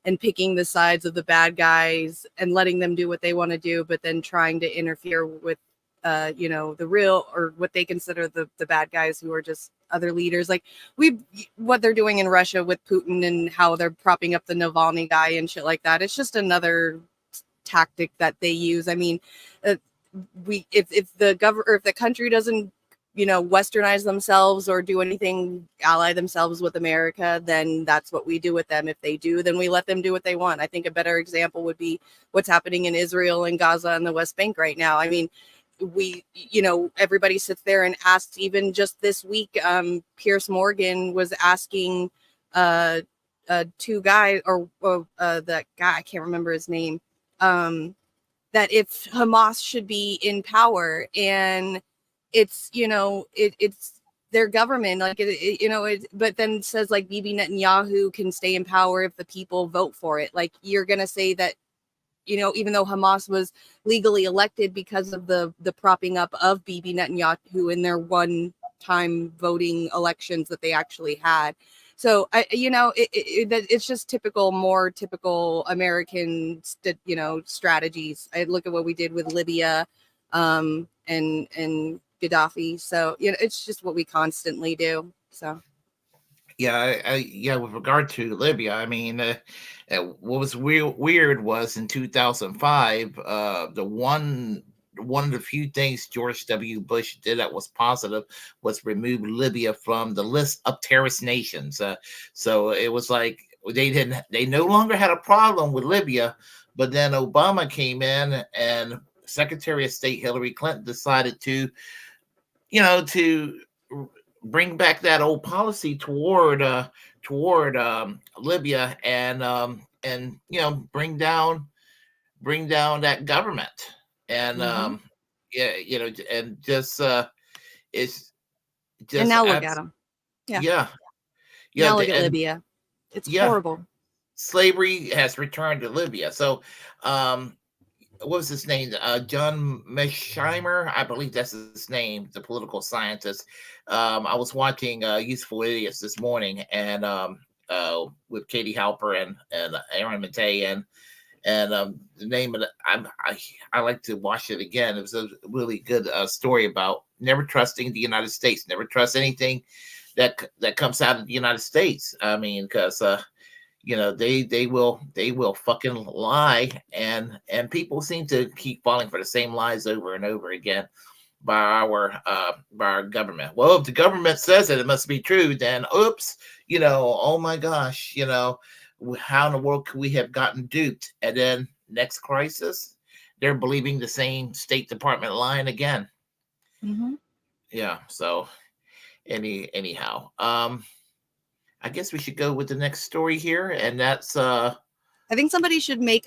and picking the sides of the bad guys and letting them do what they want to do, but then trying to interfere with the real, or what they consider the bad guys who are just other leaders. What they're doing in Russia with Putin and how they're propping up the Navalny guy and shit like that. It's just another tactic that they use. I mean, if the country doesn't, westernize themselves or do anything, ally themselves with America, then that's what we do with them. If they do, then we let them do what they want. I think a better example would be what's happening in Israel and Gaza and the West Bank right now. I mean, everybody sits there and asks. Even just this week, Piers Morgan was asking two guys, or that guy, I can't remember his name, that if Hamas should be in power, and it's it's their government, but then says Bibi Netanyahu can stay in power if the people vote for it. You're gonna say that, even though Hamas was legally elected because of the propping up of Bibi Netanyahu in their one-time voting elections that they actually had. So, it's just more typical American, strategies. I look at what we did with Libya and Gaddafi. So, it's just what we constantly do. So. Yeah, with regard to Libya, I mean, what was weird was in 2005, one of the few things George W. Bush did that was positive was remove Libya from the list of terrorist nations. So it was like they no longer had a problem with Libya, but then Obama came in and Secretary of State Hillary Clinton decided to, you know, to bring back that old policy toward Libya, and you know, bring down that government, and Mm-hmm. yeah, you know, and just it's And just now look at them. Yeah. yeah, yeah, Now look at and Libya. It's yeah, horrible. slavery has returned to Libya. So, what was his name? John Mearsheimer, I believe that's his name, the political scientist. I was watching Useful Idiots this morning, and with Katie Halper and Aaron Matei, and the name of I like to watch it again. It was a really good story about never trusting the United States, never trust anything that comes out of the United States. I mean, because you know, they will fucking lie, and people seem to keep falling for the same lies over and over again by our government. Well, if the government says it must be true, then oops, you know, oh my gosh, you know, how in the world could we have gotten duped? And then next crisis, they're believing the same State Department line again. Mm-hmm. Yeah. So anyhow, I guess we should go with the next story here, and that's I think somebody should make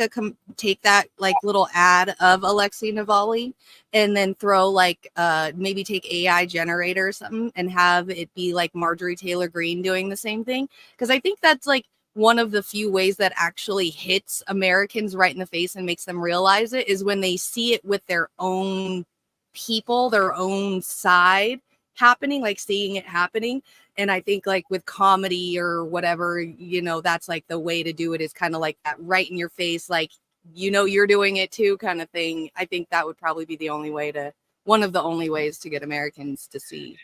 take that like little ad of Alexei Navalny and then throw like maybe take AI generator or something and have it be like Marjorie Taylor Greene doing the same thing, because I think that's like one of the few ways that actually hits Americans right in the face and makes them realize it is when they see it with their own people, their own side happening, like seeing it happening. And I think like with comedy or whatever, you know, that's like the way to do it, is kind of like that right in your face, like, you know, you're doing it too kind of thing. I think that would probably be the only way to, one of the only ways to get Americans to see.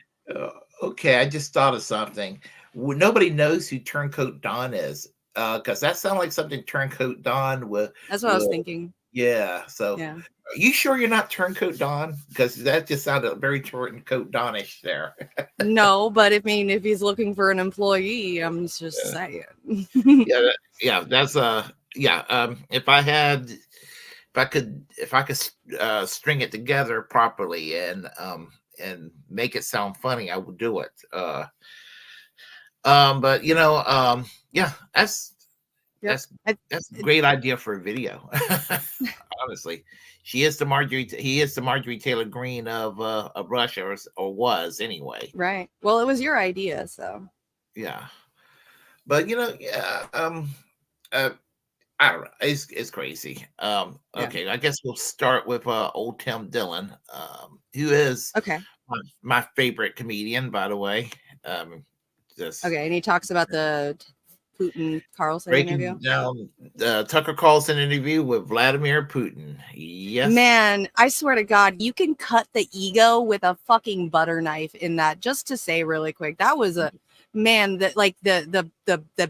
Okay, I just thought of something. Nobody knows who Turncoat Don is, because that sounds like something Turncoat Don would. That's what I was thinking. Yeah. So, yeah. Are you sure you're not Turncoat Don? Because that just sounded very Turncoat Donish there. No, but I mean, if he's looking for an employee, I'm just saying. Yeah. That's yeah. If I could string it together properly and make it sound funny, I would do it. But you know, yeah, that's a great idea for a video. Honestly, he is the Marjorie Taylor Greene of Russia, or was anyway. Right. Well, it was your idea, so. Yeah, but you know, yeah, I don't know. It's crazy. Okay, I guess we'll start with old Tim Dillon, who is my favorite comedian, by the way. Okay, and he talks about the Putin Carlson interview. Down the Tucker Carlson interview with Vladimir Putin. Yes, man, I swear to God, you can cut the ego with a fucking butter knife in that. Just to say really quick, that was a man that like the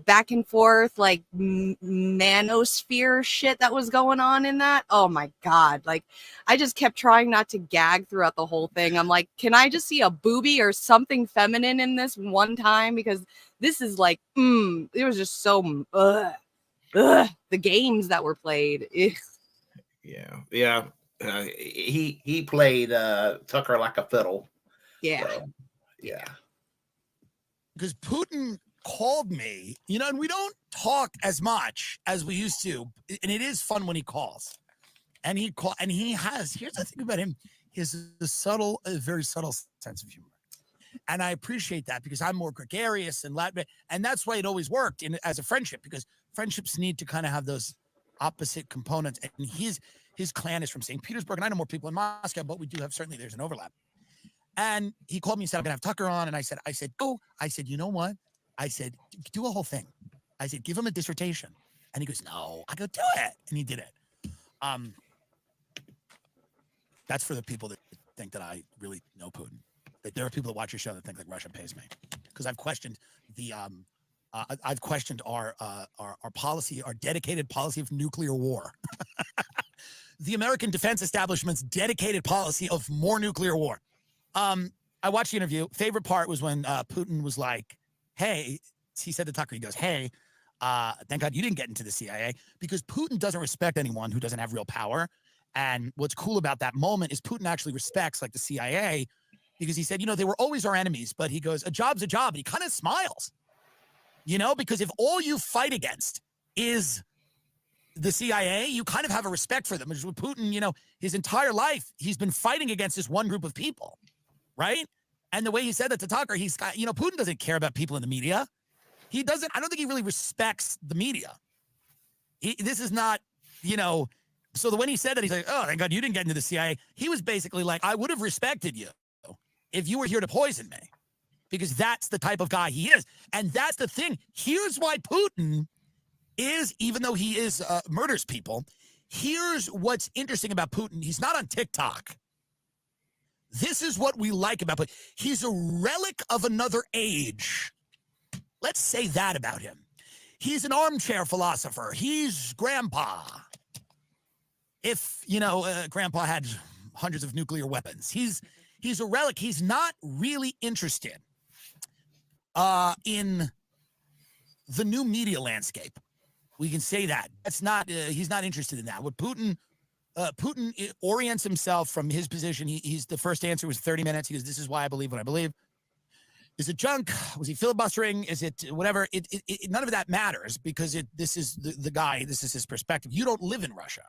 back and forth like manosphere shit that was going on in that. Oh my God, like I just kept trying not to gag throughout the whole thing. I'm like, can I just see a boobie or something feminine in this one time? Because this is like, it was just so the games that were played. Yeah. He played Tucker like a fiddle. Yeah. So, yeah. Because Putin called me, you know, and we don't talk as much as we used to, and it is fun when he calls. And he has, here's the thing about him, he has a very subtle sense of humor. And I appreciate that, because I'm more gregarious and Latin, and that's why it always worked as a friendship, because friendships need to kind of have those opposite components. And his clan is from St. Petersburg, and I know more people in Moscow, but we do have, certainly there's an overlap. And he called me and said, I'm gonna have Tucker on. And I said, go. I said, you know what? I said, do a whole thing. I said, give him a dissertation. And he goes, no. I go, do it. And he did it. That's for the people that think that I really know Putin. That there are people that watch your show that think like Russia pays me, because I've questioned our policy, our dedicated policy of nuclear war. The American defense establishment's dedicated policy of more nuclear war. I watched the interview. Favorite part was when Putin was like, hey, he said to Tucker, he goes, hey, thank God you didn't get into the CIA, because Putin doesn't respect anyone who doesn't have real power. And what's cool about that moment is Putin actually respects like the CIA because he said, they were always our enemies, but he goes, a job's a job. And he kind of smiles, because if all you fight against is the CIA, you kind of have a respect for them. Which with Putin, his entire life, he's been fighting against this one group of people, right? And the way he said that to Tucker, he's got, Putin doesn't care about people in the media. I don't think he really respects the media. This is not, so when he said that, he's like, oh, thank God you didn't get into the CIA. He was basically like, I would have respected you if you were here to poison me, because that's the type of guy he is. And that's the thing. Here's why Putin is, even though he is murders people, here's what's interesting about Putin. He's not on TikTok. This is what we like about Putin. He's a relic of another age. Let's say that about him. He's an armchair philosopher. He's grandpa. If, grandpa had hundreds of nuclear weapons. He's a relic. He's not really interested in the new media landscape. We can say that. That's not, he's not interested in that. What Putin orients himself from his position. He's the first answer was 30 minutes. He goes, this is why I believe what I believe. Is it junk? Was he filibustering? Is it whatever? None of that matters because this is the guy. This is his perspective. You don't live in Russia.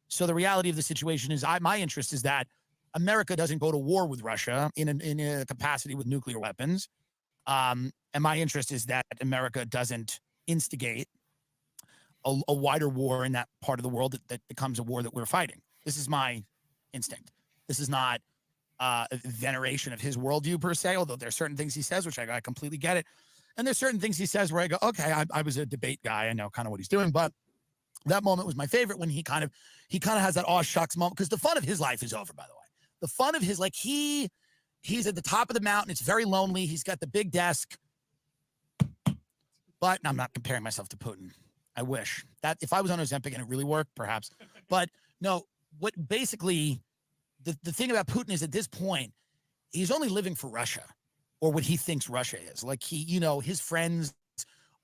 So the reality of the situation is my interest is that America doesn't go to war with Russia in a capacity with nuclear weapons. And my interest is that America doesn't instigate a wider war in that part of the world that becomes a war that we're fighting. This is my instinct. This is not a veneration of his worldview per se, although there's certain things he says, which I completely get it. And there's certain things he says where I go, okay, I was a debate guy. I know kind of what he's doing, but that moment was my favorite when he kind of has that aw shucks moment, because the fun of his life is over, by the way. The fun of his, like he's at the top of the mountain. It's very lonely. He's got the big desk, but I'm not comparing myself to Putin. I wish that if I was on Ozempic and it really worked, perhaps, but no, what basically the thing about Putin is at this point, he's only living for Russia or what he thinks Russia is. Like his friends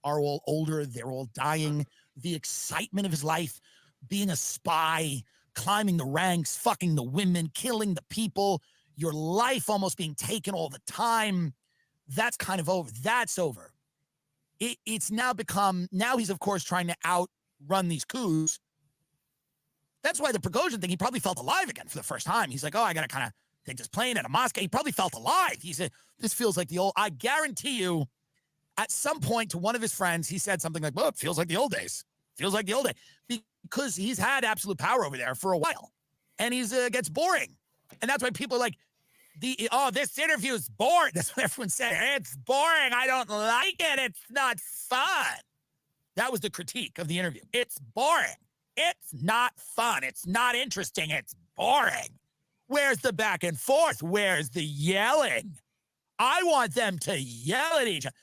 are all older. They're all dying. The excitement of his life, being a spy, climbing the ranks, fucking the women, killing the people, your life almost being taken all the time. That's kind of over. That's over. It's now he's of course trying to outrun these coups. That's why the Prigozhin thing, he probably felt alive again for the first time. He's like, oh, I got to kind of take this plane out of Moscow. He probably felt alive. He said, this feels like the old, I guarantee you, at some point to one of his friends, he said something like, well, it feels like the old days. Feels like the old days. Because he's had absolute power over there for a while. And he's gets boring. And that's why people are like, this interview is boring. That's what everyone's saying. It's boring. I don't like it. It's not fun. That was the critique of the interview. It's boring. It's not fun. It's not interesting. It's boring. Where's the back and forth? Where's the yelling? I want them to yell at each other.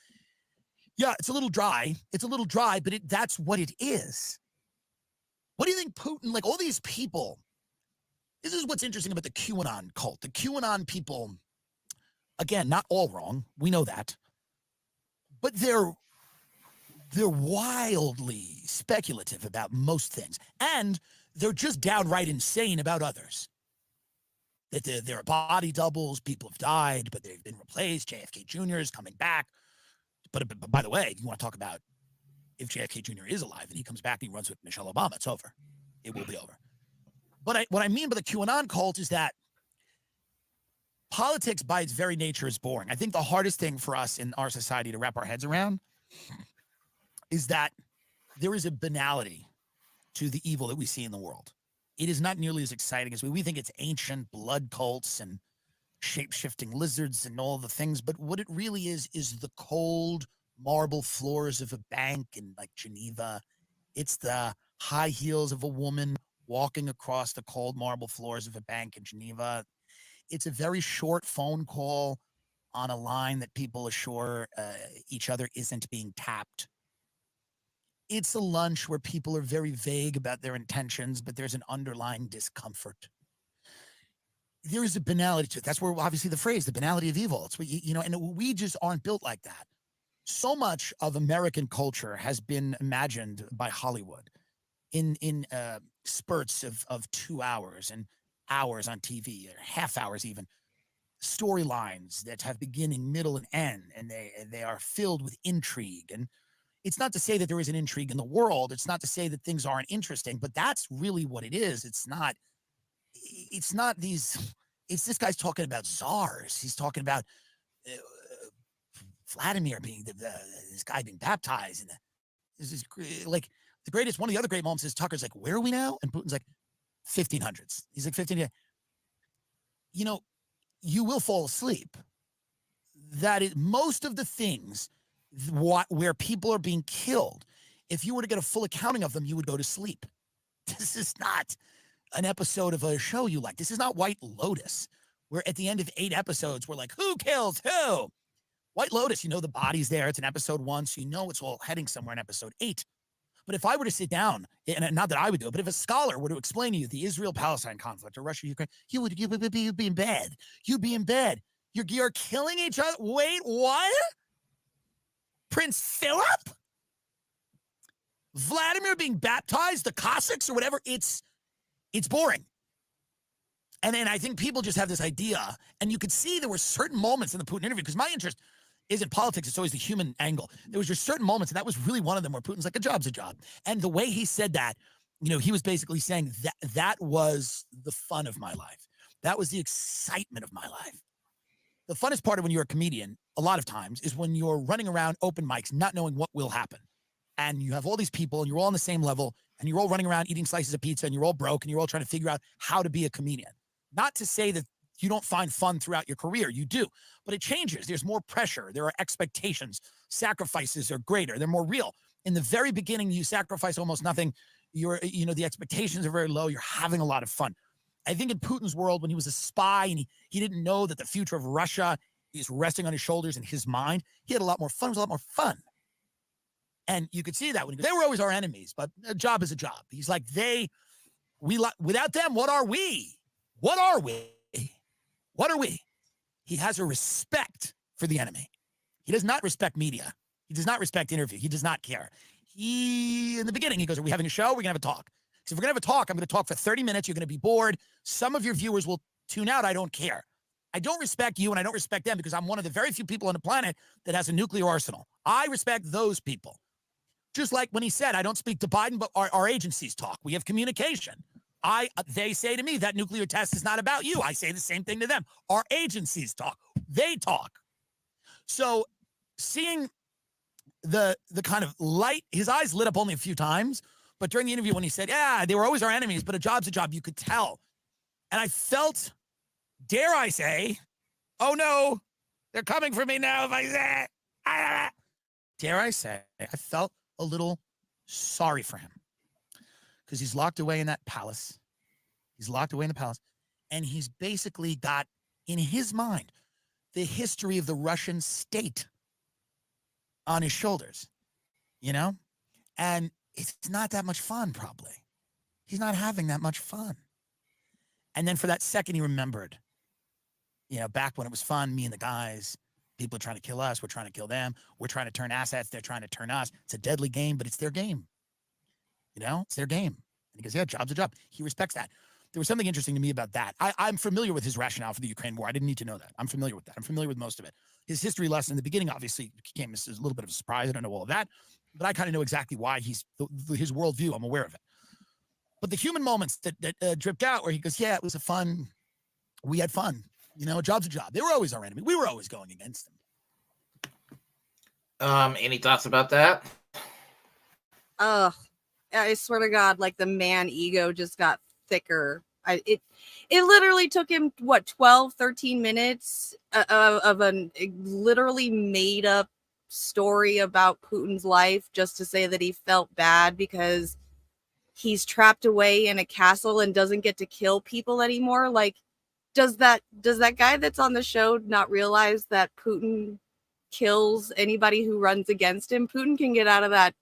Yeah, it's a little dry. It's a little dry, but that's what it is. What do you think Putin, like all these people, this is what's interesting about the QAnon cult. The QAnon people, again, not all wrong. We know that. But they're wildly speculative about most things. And they're just downright insane about others. That there are body doubles, people have died, but they've been replaced. JFK Jr. is coming back. But by the way, if you want to talk about if JFK Jr. is alive and he comes back and he runs with Michelle Obama, it's over. It will be over. But what I mean by the QAnon cult is that politics by its very nature is boring. I think the hardest thing for us in our society to wrap our heads around is that there is a banality to the evil that we see in the world. It is not nearly as exciting as we think it's ancient blood cults and shape-shifting lizards and all the things, but what it really is the cold marble floors of a bank in like Geneva. It's the high heels of a woman walking across the cold marble floors of a bank in Geneva. It's a very short phone call on a line that people assure each other isn't being tapped. It's a lunch where people are very vague about their intentions, but there's an underlying discomfort. There is a banality to it. That's where obviously the phrase, the banality of evil. It's what and we just aren't built like that. So much of American culture has been imagined by Hollywood. in spurts of 2 hours and hours on TV, or half hours even, storylines that have beginning, middle, and end, and they are filled with intrigue. And it's not to say that there isn't intrigue in the world. It's not to say that things aren't interesting, but that's really what it is. It's not these. It's this guy's talking about czars. He's talking about Vladimir being this guy being baptized, and this is like the greatest. One of the other great moments is Tucker's like, "Where are we now?" And Putin's like, "1500s." He's like, 15. You know, you will fall asleep. That is most of the things where people are being killed. If you were to get a full accounting of them, you would go to sleep. This is not an episode of a show you like. This is not White Lotus, where at the end of 8 episodes, we're like, who kills who? White Lotus, you know the body's there. It's in episode 1, so you know it's all heading somewhere in episode 8. But if I were to sit down, and not that I would do it, but if a scholar were to explain to you the Israel-Palestine conflict or Russia-Ukraine, you would be in bed. You'd be in bed. You're killing each other. Wait, what? Prince Philip? Vladimir being baptized, the Cossacks or whatever, it's boring. And then I think people just have this idea, and you could see there were certain moments in the Putin interview, because my interest isn't politics, it's always the human angle. There was just certain moments, and that was really one of them, where Putin's like, a job's a job. And the way he said that, you know, he was basically saying that was the fun of my life. That was the excitement of my life. The funnest part of when you're a comedian, a lot of times, is when you're running around open mics, not knowing what will happen. And you have all these people, and you're all on the same level, and you're all running around eating slices of pizza, and you're all broke, and you're all trying to figure out how to be a comedian. Not to say that you don't find fun throughout your career. You do. But it changes. There's more pressure. There are expectations. Sacrifices are greater. They're more real. In the very beginning, you sacrifice almost nothing. The expectations are very low. You're having a lot of fun. I think in Putin's world, when he was a spy and he didn't know that the future of Russia is resting on his shoulders in his mind, he had a lot more fun. It was a lot more fun. And you could see that when he goes, they were always our enemies, but a job is a job. He's like, without them, what are we? What are we? What are we? He has a respect for the enemy. He does not respect media. He does not respect interview. He does not care. In the beginning, he goes, are we having a show? We're going to have a talk. So if we're going to have a talk, I'm going to talk for 30 minutes. You're going to be bored. Some of your viewers will tune out. I don't care. I don't respect you, and I don't respect them, because I'm one of the very few people on the planet that has a nuclear arsenal. I respect those people. Just like when he said, I don't speak to Biden, but our agencies talk. We have communication. They say to me, that nuclear test is not about you. I say the same thing to them. Our agencies talk. They talk. So seeing the kind of light, his eyes lit up only a few times, but during the interview when he said, yeah, they were always our enemies, but a job's a job, you could tell. And I felt, dare I say, oh no, they're coming for me now if I say it. Dare I say, I felt a little sorry for him, because he's locked away in that palace. He's locked away in the palace, and he's basically got, in his mind, the history of the Russian state on his shoulders, you know? And it's not that much fun, probably. He's not having that much fun. And then for that second, he remembered, you know, back when it was fun, me and the guys, people are trying to kill us, we're trying to kill them, we're trying to turn assets, they're trying to turn us. It's a deadly game, but it's their game. You know, it's their game. And he goes, yeah, job's a job. He respects that. There was something interesting to me about that. I'm familiar with his rationale for the Ukraine war. I didn't need to know that. I'm familiar with that. I'm familiar with most of it. His history lesson in the beginning obviously came as a little bit of a surprise. I don't know all of that, but I kind of know exactly why his worldview. I'm aware of it. But the human moments that dripped out where he goes, yeah, it was we had fun. You know, a job's a job. They were always our enemy. We were always going against them. Any thoughts about that? I swear to God, like the man ego just got thicker. It literally took him, 12, 13 minutes of a literally made up story about Putin's life just to say that he felt bad because he's trapped away in a castle and doesn't get to kill people anymore. Like, does that guy that's on the show not realize that Putin kills anybody who runs against him? Putin can get out of that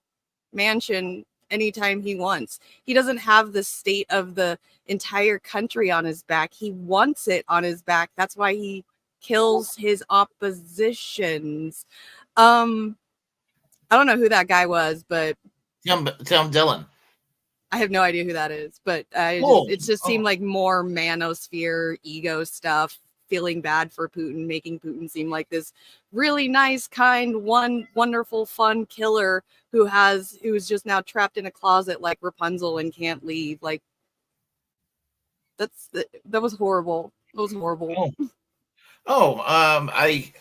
mansion anytime he wants. He doesn't have the state of the entire country on his back. He wants it on his back. That's why he kills his oppositions. I don't know who that guy was, but Tim Dillon. I have no idea who that is, but it just seemed like more manosphere ego stuff, feeling bad for Putin, making Putin seem like this really nice, kind, wonderful, fun killer who's just now trapped in a closet like Rapunzel and can't leave. Like that was horrible. It was horrible. I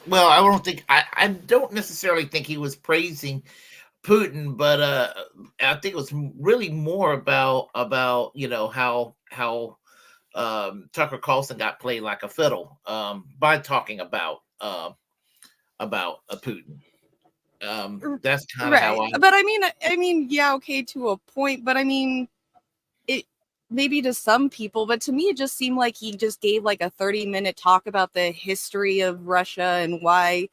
don't necessarily think he was praising Putin, but I think it was really more about how Tucker Carlson got played like a fiddle by talking about Putin. That's kind of how I. But I mean, yeah, okay, to a point. But I mean, it maybe to some people, but to me, it just seemed like he just gave like a 30-minute talk about the history of Russia and why,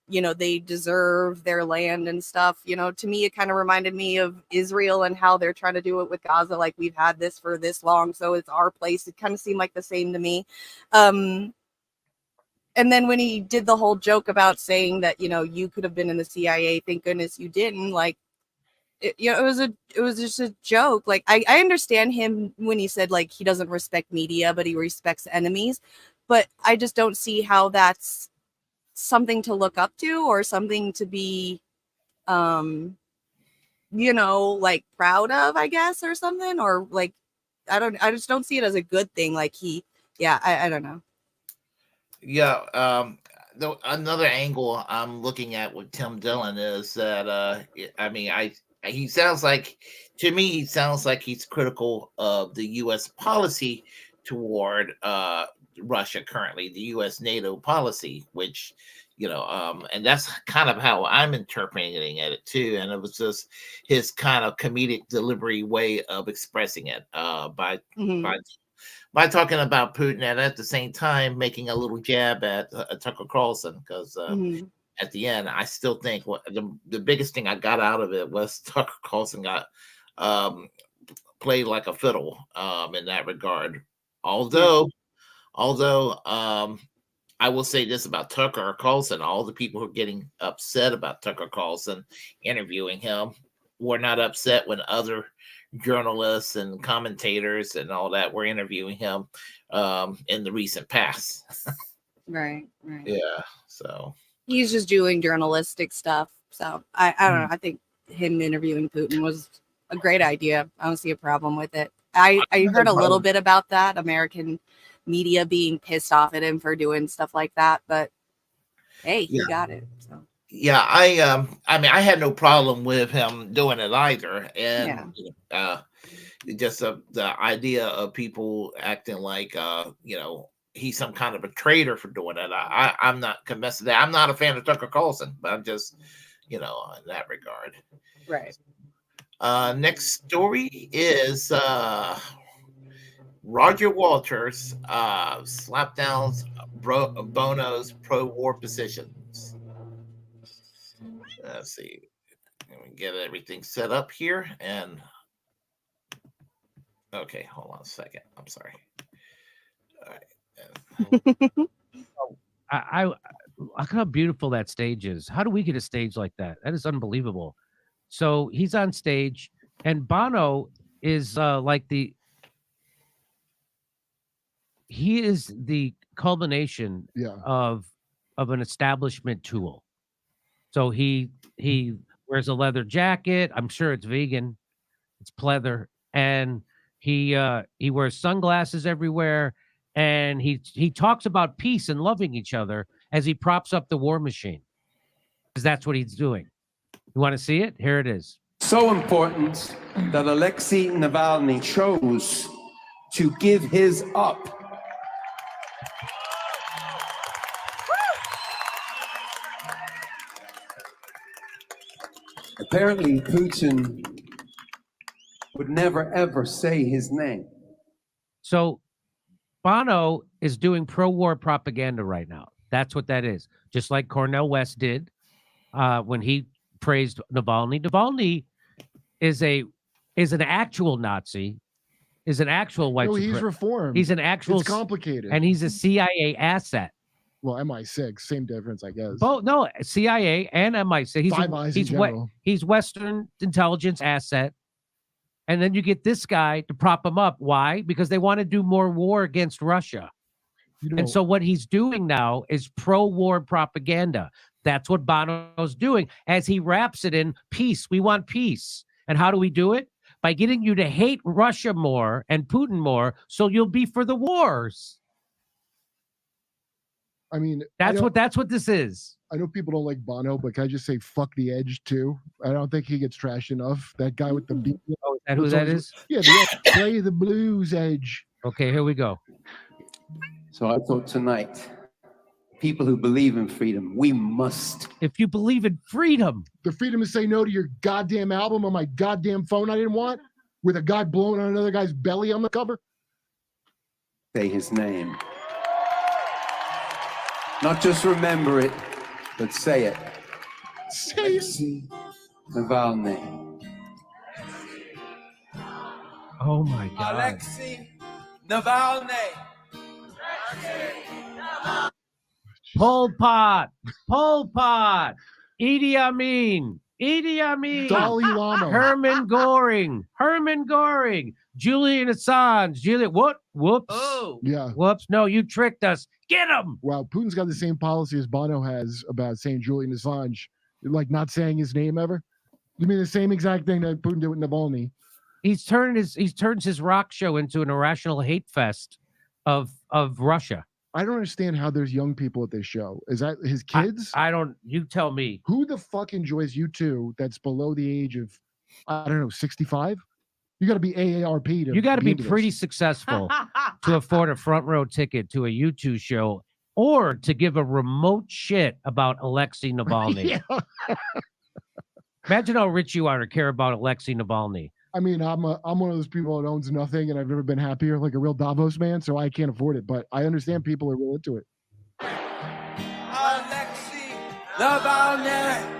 they deserve their land and stuff. To me, it kind of reminded me of Israel and how they're trying to do it with Gaza. Like, we've had this for this long, so it's our place. It kind of seemed like the same to me. And then when he did the whole joke about saying that, you could have been in the CIA, thank goodness you didn't, like, it was just a joke. Like, I understand him when he said, like, he doesn't respect media, but he respects enemies. But I just don't see how that's something to look up to or something to be, like proud of, I guess, or something. Or like, I just don't see it as a good thing. Like I don't know. Yeah. Another angle I'm looking at with Tim Dillon is that he sounds like, to me, he sounds like he's critical of the U.S. policy toward Russia currently, the U.S. NATO policy, which, and that's kind of how I'm interpreting it too. And it was just his kind of comedic delivery way of expressing it by by talking about Putin and at the same time making a little jab at Tucker Carlson, because at the end, I still think the biggest thing I got out of it was Tucker Carlson got played like a fiddle in that regard. Although I will say this about Tucker Carlson: all the people who are getting upset about Tucker Carlson interviewing him were not upset when other journalists and commentators and all that were interviewing him in the recent past. Right. Yeah. So he's just doing journalistic stuff. So I don't know. I think him interviewing Putin was a great idea. I don't see a problem with it. I heard a little bit about that, American media being pissed off at him for doing stuff like that, but hey, he got it. So yeah, I had no problem with him doing it either. And just the idea of people acting like he's some kind of a traitor for doing it. I'm not convinced of that. I'm not a fan of Tucker Carlson, but I'm just, in that regard. Right. Next story is Roger Walters slapdowns Bono's pro-war positions. Let's see. Let me get everything set up here. And okay, hold on a second. I'm sorry. All right. I look how beautiful that stage is. How do we get a stage like that? That is unbelievable. So he's on stage, and Bono is he is the culmination of an establishment tool. So he wears a leather jacket. I'm sure it's vegan. It's pleather, and he wears sunglasses everywhere. And he talks about peace and loving each other as he props up the war machine, because that's what he's doing. You want to see it? Here it is. So important that Alexei Navalny chose to give his up. Apparently, Putin would never, ever say his name. So Bono is doing pro-war propaganda right now. That's what that is. Just like Cornel West did when he praised Navalny. Navalny is an actual Nazi, is an actual white supremacist. He's reformed. He's an actual. It's complicated. And he's a CIA asset. Well, MI6, same difference, I guess. Both, no, CIA and MI6. Five Eyes in general. He's Western intelligence asset. And then you get this guy to prop him up. Why? Because they want to do more war against Russia. And so what he's doing now is pro-war propaganda. That's what Bono's doing as he wraps it in peace. We want peace. And how do we do it? By getting you to hate Russia more and Putin more, so you'll be for the wars. I mean, That's what this is. I know people don't like Bono, but can I just say fuck the Edge too? I don't think he gets trashed enough. That guy with the beat. Oh, is that who that is? Yeah, the play the blues, Edge. Okay, here we go. So I thought tonight, people who believe in freedom, we must. If you believe in freedom, the freedom to say no to your goddamn album on my goddamn phone I didn't want, with a guy blowing on another guy's belly on the cover. Say his name. Not just remember it, but say it. Say it. Navalny. Oh my God. Alexei Navalny. Pol Pot, Idi Amin, Dalai Lama, Herman Goring, Julian Assange, whoops. Oh. Yeah. Whoops. No, you tricked us. Get him. Wow, Putin's got the same policy as Bono has about saying Julian Assange, like not saying his name ever. You mean the same exact thing that Putin did with Navalny? He's turned his rock show into an irrational hate fest of Russia. I don't understand how there's young people at this show. Is that his kids? I don't. You tell me. Who the fuck enjoys U2 that's below the age of, I don't know, 65? You got to be AARP to. You got to be into pretty this. successful to afford a front row ticket to a U2 show, or to give a remote shit about Alexei Navalny. Imagine how rich you are to care about Alexei Navalny. I mean, I'm one of those people that owns nothing, and I've never been happier, like a real Davos man. So I can't afford it, but I understand people are real into it. Alexei Navalny.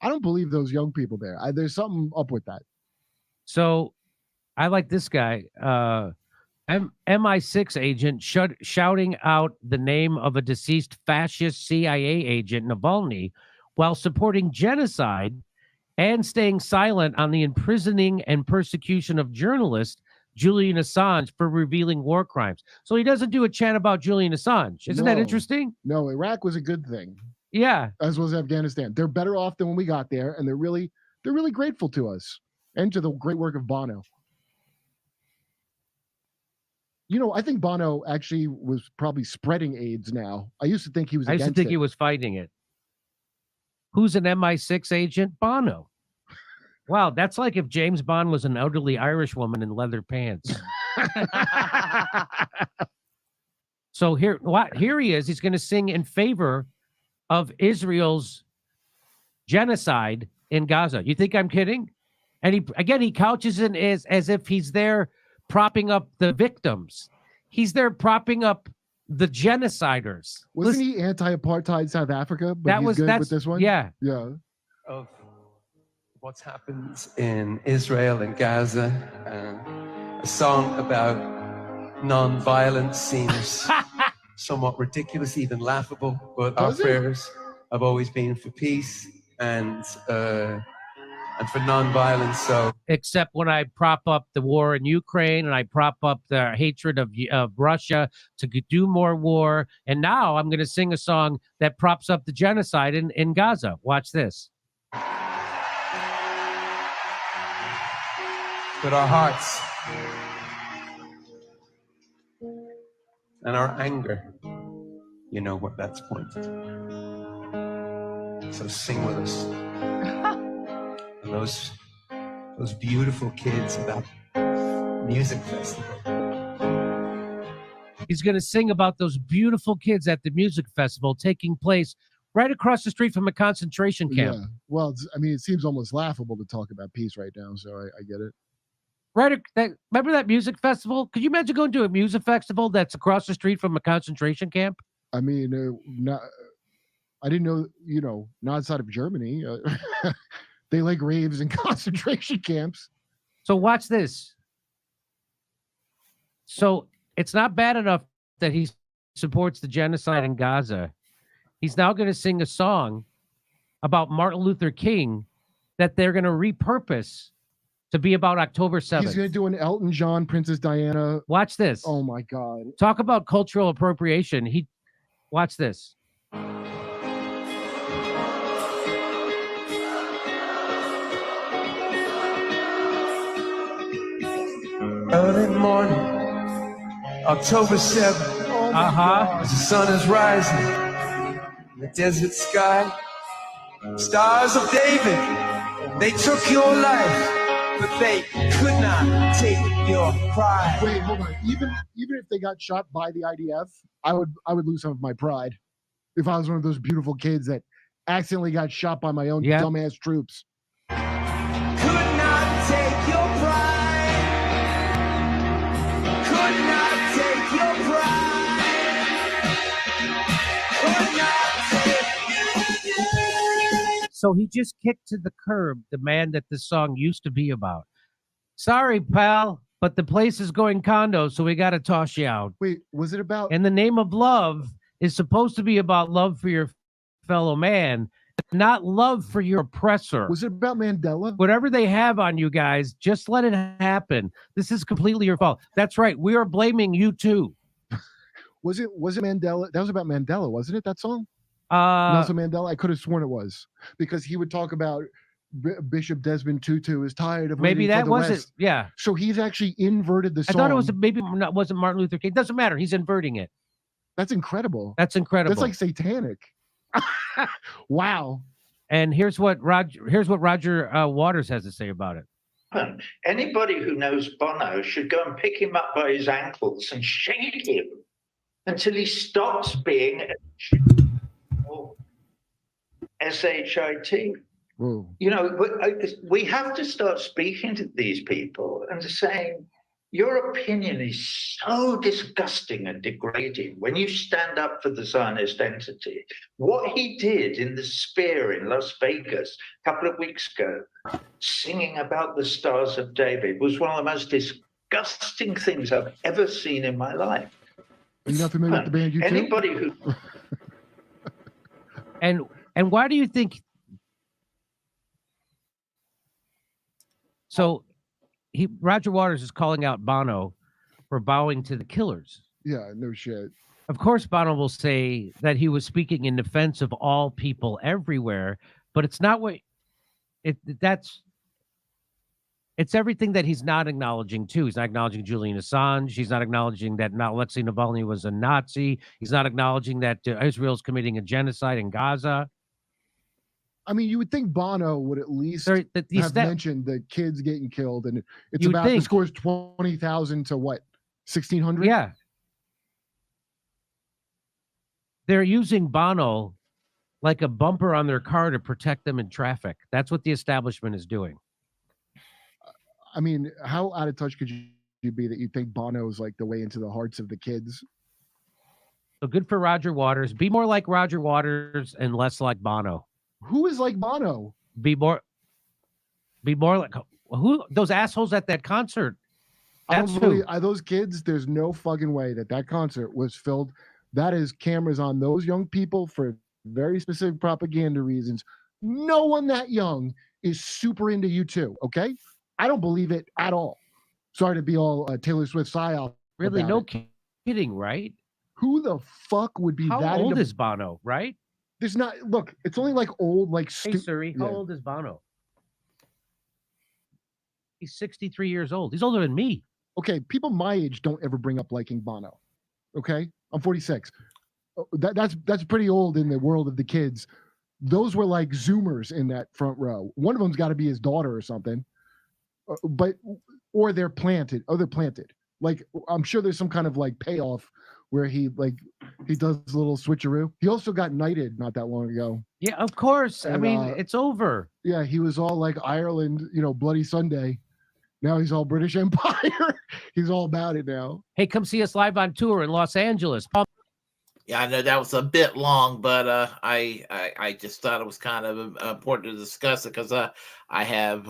I don't believe those young people there. There's something up with that. So I like this guy, MI6 agent shouting out the name of a deceased fascist CIA agent, Navalny, while supporting genocide and staying silent on the imprisoning and persecution of journalist Julian Assange for revealing war crimes. So he doesn't do a chant about Julian Assange. Isn't that interesting? No, Iraq was a good thing. Yeah. As was Afghanistan. They're better off than when we got there, and they're really grateful to us and to the great work of Bono. You know, I think Bono actually was probably spreading AIDS now. I used to think he was against it. He was fighting it. Who's an MI6 agent? Bono. Wow, that's like if James Bond was an elderly Irish woman in leather pants. So here he is. He's going to sing in favor of Israel's genocide in Gaza. You think I'm kidding? And he couches it as if he's there propping up the victims. He's there propping up the genociders. Wasn't he anti-apartheid South Africa? But he's good with this one? Yeah. Yeah. Of what's happened in Israel and Gaza. A song about non-violence seems somewhat ridiculous, even laughable, but our prayers have always been for peace and for non-violence. So, except when I prop up the war in Ukraine and I prop up the hatred of Russia to do more war, and now I'm going to sing a song that props up the genocide in Gaza. Watch this. but our hearts and our anger, you know what that's pointed to. So sing with us. And those beautiful kids at that music festival. He's going to sing about those beautiful kids at the music festival taking place right across the street from a concentration camp. Yeah. Well, I mean, it seems almost laughable to talk about peace right now, so I get it. Remember that music festival? Could you imagine going to a music festival that's across the street from a concentration camp? I mean, I didn't know, not outside of Germany. They like raves and concentration camps. So watch this. So it's not bad enough that he supports the genocide in Gaza. He's now going to sing a song about Martin Luther King that they're going to repurpose to be about October 7th. He's going to do an Elton John, Princess Diana. Watch this. Oh my God. Talk about cultural appropriation. Watch this. Early morning, October 7th. Oh my God. As the sun is rising in the desert sky. Stars of David, they took your life, but they could not take your pride. Wait, hold on. Even if they got shot by the IDF, I would lose some of my pride if I was one of those beautiful kids that accidentally got shot by my own dumbass troops. Could not take your pride. Could not take your pride. Could not take. So he just kicked to the curb the man that this song used to be about. Sorry, pal, but the place is going condo, so we got to toss you out. Wait, was it about? And the name of love is supposed to be about love for your fellow man, not love for your oppressor. Was it about Mandela? Whatever they have on you guys, just let it happen. This is completely your fault. That's right. We are blaming you too. Was it Mandela? That was about Mandela, wasn't it? That song? Nelson Mandela. I could have sworn it was because he would talk about Bishop Desmond Tutu is tired of maybe waiting that for the was West. it. Yeah. So he's actually inverted the I song. thought it was wasn't Martin Luther King. Doesn't matter. He's inverting it. That's incredible. That's incredible. That's like satanic. Wow. And here's what Roger Waters has to say about it. Anybody who knows Bono should go and pick him up by his ankles and shake him until he stops being S-H-I-T. Whoa. You know, we have to start speaking to these people and saying, your opinion is so disgusting and degrading when you stand up for the Zionist entity. What he did in the Sphere in Las Vegas a couple of weeks ago, singing about the Stars of David, was one of the most disgusting things I've ever seen in my life. Are you not familiar with the band U2? Anybody who... And why do you think? So, Roger Waters is calling out Bono for bowing to the Killers. Yeah, no shit. Of course, Bono will say that he was speaking in defense of all people everywhere, but it's not what it's everything that he's not acknowledging too. He's not acknowledging Julian Assange. He's not acknowledging that Alexei Navalny was a Nazi. He's not acknowledging that Israel's committing a genocide in Gaza. I mean, you would think Bono would at least have mentioned the kids getting killed, and it's about the score's 20,000 to what, 1,600? Yeah, they're using Bono like a bumper on their car to protect them in traffic. That's what the establishment is doing. I mean, how out of touch could you be that you think Bono is like the way into the hearts of the kids? So good for Roger Waters. Be more like Roger Waters and less like Bono. Who is like Bono? Be more like who? Those assholes at that concert. That's who. Those kids. There's no fucking way that concert was filled. That is cameras on those young people for very specific propaganda reasons. No one that young is super into U2. Okay, I don't believe it at all. Sorry to be all Taylor Swift psyop. Really, no kidding, right? Who the fuck would be How that? old is Bono? Right? There's not. Look, it's only like old, like. Hey, Suri, how old is Bono? He's 63 years old. He's older than me. Okay, people my age don't ever bring up liking Bono. Okay, I'm 46. That's pretty old in the world of the kids. Those were like Zoomers in that front row. One of them's got to be his daughter or something. Or they're planted. Oh, they're planted. Like I'm sure there's some kind of like payoff where he does a little switcheroo. He also got knighted not that long ago. Yeah, of course. And, I mean, it's over. Yeah, he was all like Ireland, Bloody Sunday. Now he's all British Empire. He's all about it now. Hey, come see us live on tour in Los Angeles. Yeah, I know that was a bit long, but I just thought it was kind of important to discuss it because I have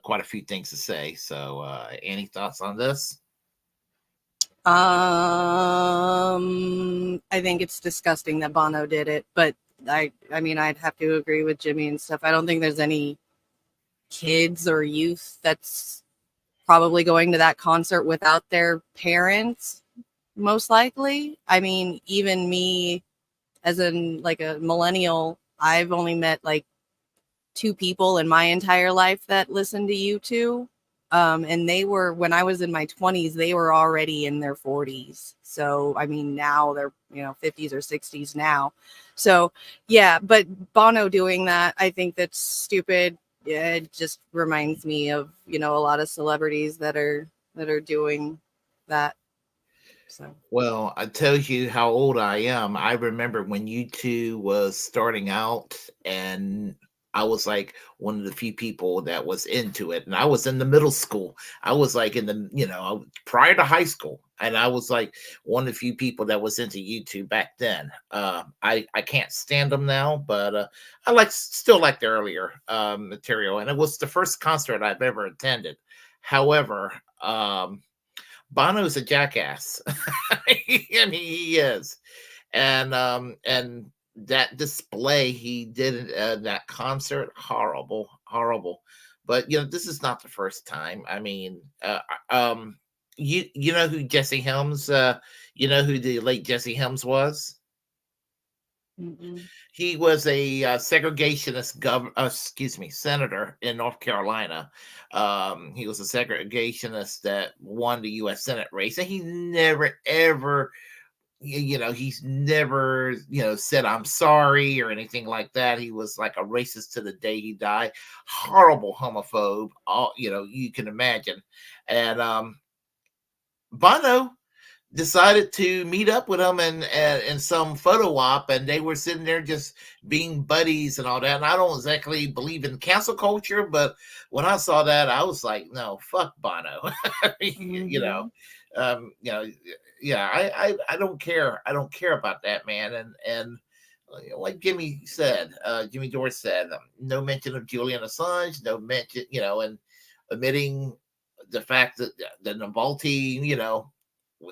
quite a few things to say. So, any thoughts on this? I think it's disgusting that Bono did it, but I mean, I'd have to agree with Jimmy and stuff. I don't think there's any kids or youth that's probably going to that concert without their parents, most likely. I mean, even me as in like a millennial, I've only met like 2 people in my entire life that listened to U2. And they were, when I was in my 20s, they were already in their 40s. So, I mean, now they're, 50s or 60s now. So, yeah, but Bono doing that, I think that's stupid. Yeah, it just reminds me of, a lot of celebrities that are doing that. So, Well, I tell you how old I am. I remember when U2 was starting out, and I was like one of the few people that was into it. And I was in the middle school. I was like in the, prior to high school. And I was like one of the few people that was into U2 back then. I can't stand them now, but I still like the earlier material. And it was the first concert I've ever attended. However, Bono's a jackass. I mean, he is, and that display he did at that concert, horrible, horrible. But this is not the first time. I mean, you know who Jesse Helms? You know who the late Jesse Helms was? mm-mm. He was a segregationist senator in North Carolina. He was a segregationist that won the U.S. Senate race, and he never ever, he's never, said I'm sorry or anything like that. He was like a racist to the day he died. Horrible homophobe. All you can imagine, and Bono decided to meet up with him and in some photo op, and they were sitting there just being buddies and all that. And I don't exactly believe in cancel culture, but when I saw that, I was like, no, fuck Bono. Yeah, I don't care. I don't care about that man. And like Jimmy said, Jimmy George said, no mention of Julian Assange, no mention, and omitting the fact that the Navalny,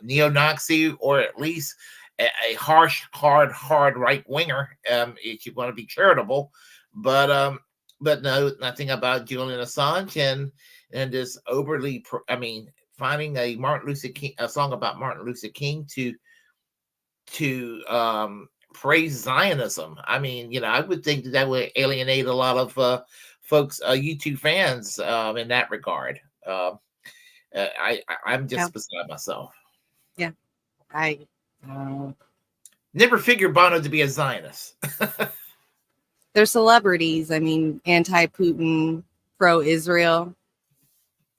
neo-Nazi, or at least a harsh, hard right winger, if you want to be charitable, but no, nothing about Julian Assange and this overly, finding a song about Martin Luther King to praise Zionism. I mean, I would think that would alienate a lot of folks, YouTube fans, in that regard. I'm just beside myself. Yeah, I never figured Bono to be a Zionist. they're celebrities. I mean, anti-Putin, pro-Israel.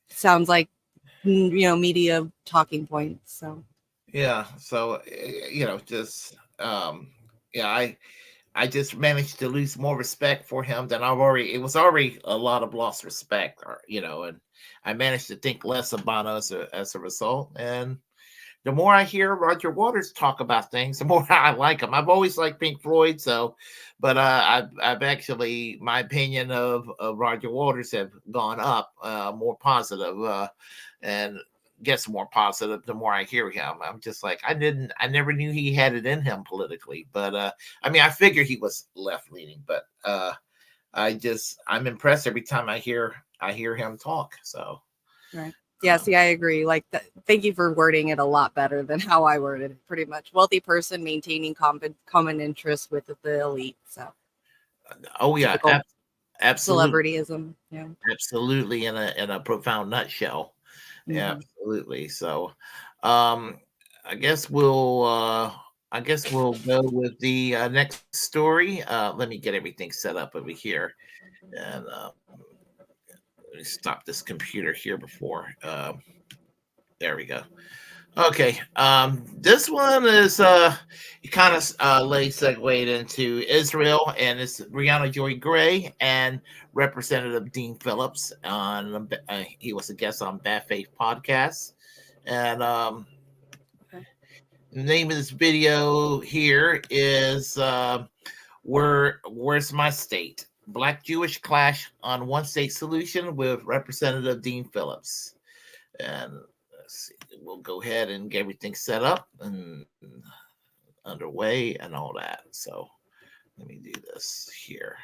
Sounds like media talking points. So yeah, so just yeah, I just managed to lose more respect for him than it was already a lot of lost respect, and I managed to think less of Bono as a result. And the more I hear Roger Waters talk about things, the more I like him. I've always liked Pink Floyd, but I've actually, my opinion of Roger Waters have gone up, more positive, and gets more positive the more I hear him. I'm just like, I never knew he had it in him politically, but I figured he was left leaning, but I'm impressed every time I hear him talk. So right. Yeah, see, I agree. Like, thank you for wording it a lot better than how I worded it. Pretty much, wealthy person maintaining common interests with the elite. So, oh yeah, absolutely, celebrityism. Yeah, absolutely, in a profound nutshell. Mm-hmm. Yeah, absolutely. So, I guess we'll go with the next story. Let me get everything set up over here, and let me stop this computer here before. There we go. Okay. This one is kind of lay segued into Israel, and it's Brianna Joy Gray and Representative Dean Phillips on. He was a guest on Bad Faith podcast, and the name of this video here is "Where's My State? Black Jewish Clash on One State Solution" with Representative Dean Phillips, and let's see, we'll go ahead and get everything set up and underway and all that. So Let me do this here.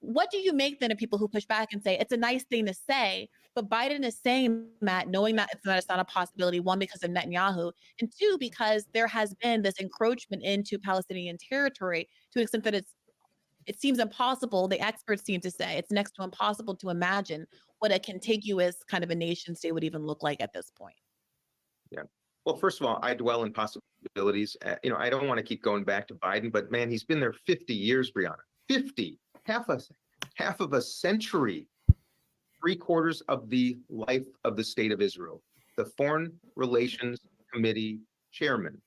What do you make then of people who push back and say it's a nice thing to say, but Biden is saying that knowing that it's not a possibility, one, because of Netanyahu, and two, because there has been this encroachment into Palestinian territory to an extent that it seems impossible. The experts seem to say it's next to impossible to imagine what a contiguous kind of a nation state would even look like at this point. Yeah. Well, first of all, I dwell in possibilities. I don't want to keep going back to Biden, but man, he's been there 50 years, Brianna. 50, half of a century, 3/4 of the life of the state of Israel. The Foreign Relations Committee chairman,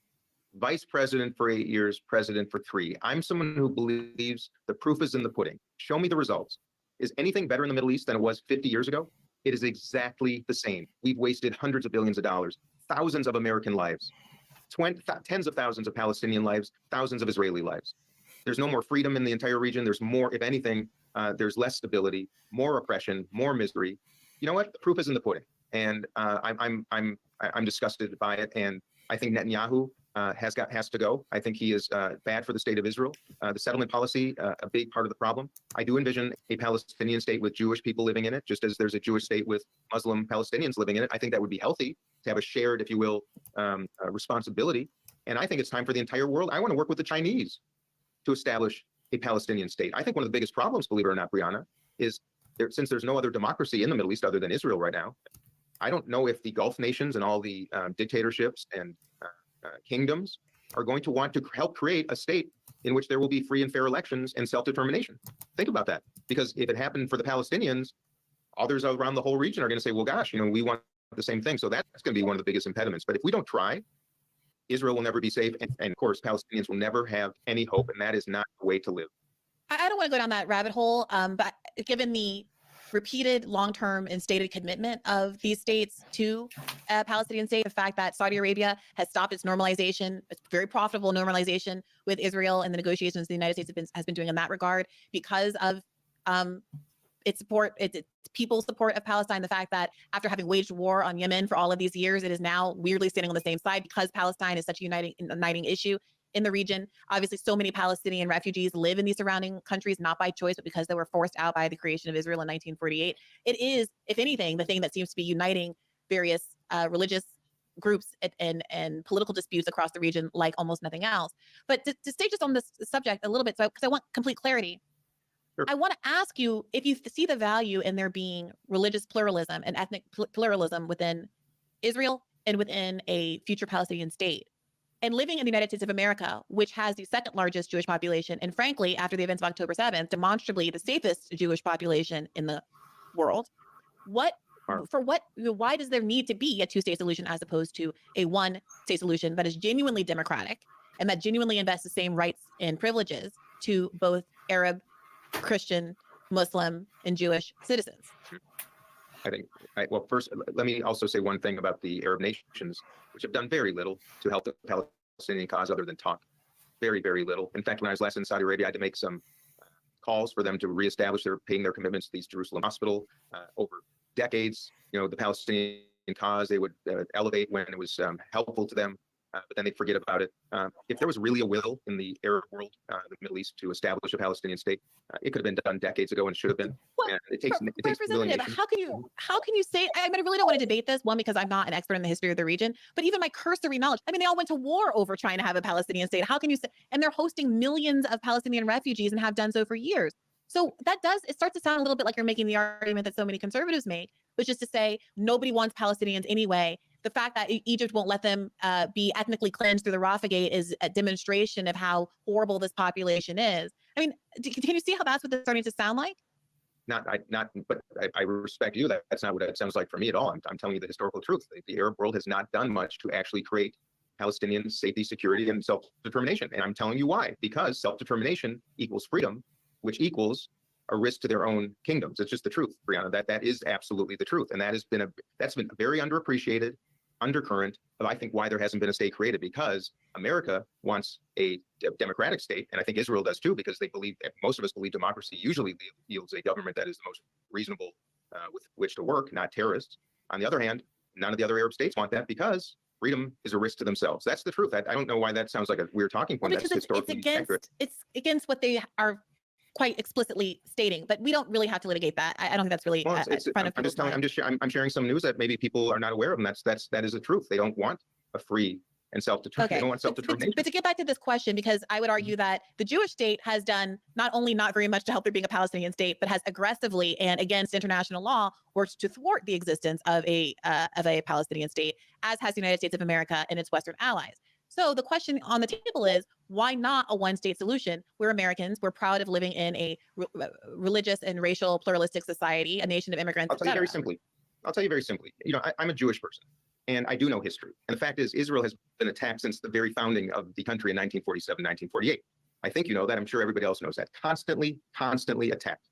vice president for 8 years, president for 3. I'm someone who believes the proof is in the pudding. Show me the results. Is anything better in the Middle East than it was 50 years ago? It is exactly the same. We've wasted hundreds of billions of dollars, thousands of American lives, tens of thousands of Palestinian lives, thousands of Israeli lives. There's no more freedom in the entire region. There's more, if anything, there's less stability, more oppression, more misery. You know what? The proof is in the pudding, and I'm disgusted by it. And I think Netanyahu has to go. I think he is bad for the state of Israel. The settlement policy, a big part of the problem. I do envision a Palestinian state with Jewish people living in it, just as there's a Jewish state with Muslim Palestinians living in it. I think that would be healthy to have a shared, if you will, responsibility. And I think it's time for the entire world. I want to work with the Chinese to establish a Palestinian state. I think one of the biggest problems, believe it or not, Brianna, is since there's no other democracy in the Middle East other than Israel right now, I don't know if the Gulf nations and all the dictatorships and kingdoms are going to want to help create a state in which there will be free and fair elections and self-determination. Think about that, because if it happened for the Palestinians, others around the whole region are going to say, well, gosh, we want the same thing. So that's going to be one of the biggest impediments. But if we don't try, Israel will never be safe. And of course, Palestinians will never have any hope. And that is not the way to live. I don't want to go down that rabbit hole, but given the repeated long-term and stated commitment of these states to a Palestinian state, the fact that Saudi Arabia has stopped its normalization, its very profitable normalization with Israel, and the negotiations the United States has been doing in that regard because of its support, its people's support of Palestine, the fact that after having waged war on Yemen for all of these years, it is now weirdly standing on the same side because Palestine is such a uniting issue in the region. Obviously, so many Palestinian refugees live in these surrounding countries, not by choice, but because they were forced out by the creation of Israel in 1948. It is, if anything, the thing that seems to be uniting various religious groups and political disputes across the region like almost nothing else. But to stay just on this subject a little bit, because I want complete clarity, sure. I want to ask you if you see the value in there being religious pluralism and ethnic pluralism within Israel and within a future Palestinian state. And living in the United States of America, which has the second largest Jewish population, and frankly, after the events of October 7th, demonstrably the safest Jewish population in the world, why does there need to be a two-state solution as opposed to a one-state solution that is genuinely democratic and that genuinely invests the same rights and privileges to both Arab, Christian, Muslim, and Jewish citizens? I think, well, first, let me also say one thing about the Arab nations, which have done very little to help the Palestinian cause other than talk. Very, very little. In fact, when I was last in Saudi Arabia, I had to make some calls for them to reestablish paying their commitments to the East Jerusalem Hospital over decades. The Palestinian cause, they would elevate when it was helpful to them, but then they'd forget about it. If there was really a will in the Arab world, the Middle East, to establish a Palestinian state, it could have been done decades ago and should have been. And it takes Representative, how can you say? I really don't want to debate this, one, because I'm not an expert in the history of the region, but even my cursory knowledge, they all went to war over trying to have a Palestinian state. How can you say? And they're hosting millions of Palestinian refugees and have done so for years. So it starts to sound a little bit like you're making the argument that so many conservatives make, which is to say nobody wants Palestinians anyway. The fact that Egypt won't let them be ethnically cleansed through the Rafah Gate is a demonstration of how horrible this population is. Can you see how that's what it's starting to sound like? But I respect you. That's not what it sounds like for me at all. I'm telling you the historical truth. The Arab world has not done much to actually create Palestinian safety, security, and self-determination. And I'm telling you why. Because self-determination equals freedom, which equals a risk to their own kingdoms. It's just the truth, Brianna. That is absolutely the truth. And that's been a very underappreciated undercurrent of, I think, why there hasn't been a state created, because America wants a democratic state. And I think Israel does too, because most of us believe democracy usually yields a government that is the most reasonable with which to work, not terrorists. On the other hand, none of the other Arab states want that because freedom is a risk to themselves. That's the truth. I don't know why that sounds like a weird talking point. Because That's historically accurate. it's against what they are quite explicitly stating, but we don't really have to litigate that. I don't think that's really Well, in front of I'm just people's telling. minds. I'm sharing some news that maybe people are not aware of, and that is the truth. They don't want a free and self-determination. They Okay, don't want self-determination. but to get back to this question, because I would argue that the Jewish state has done not only not very much to help there being a Palestinian state, but has aggressively and against international law worked to thwart the existence of a Palestinian state, as has the United States of America and its Western allies. So the question on the table is, why not a one-state solution? We're Americans. We're proud of living in a religious and racial pluralistic society, a nation of immigrants. I'll tell you very simply. You know, I'm a Jewish person, and I do know history. And the fact is, Israel has been attacked since the very founding of the country in 1947, 1948. I think you know that. I'm sure everybody else knows that. Constantly attacked.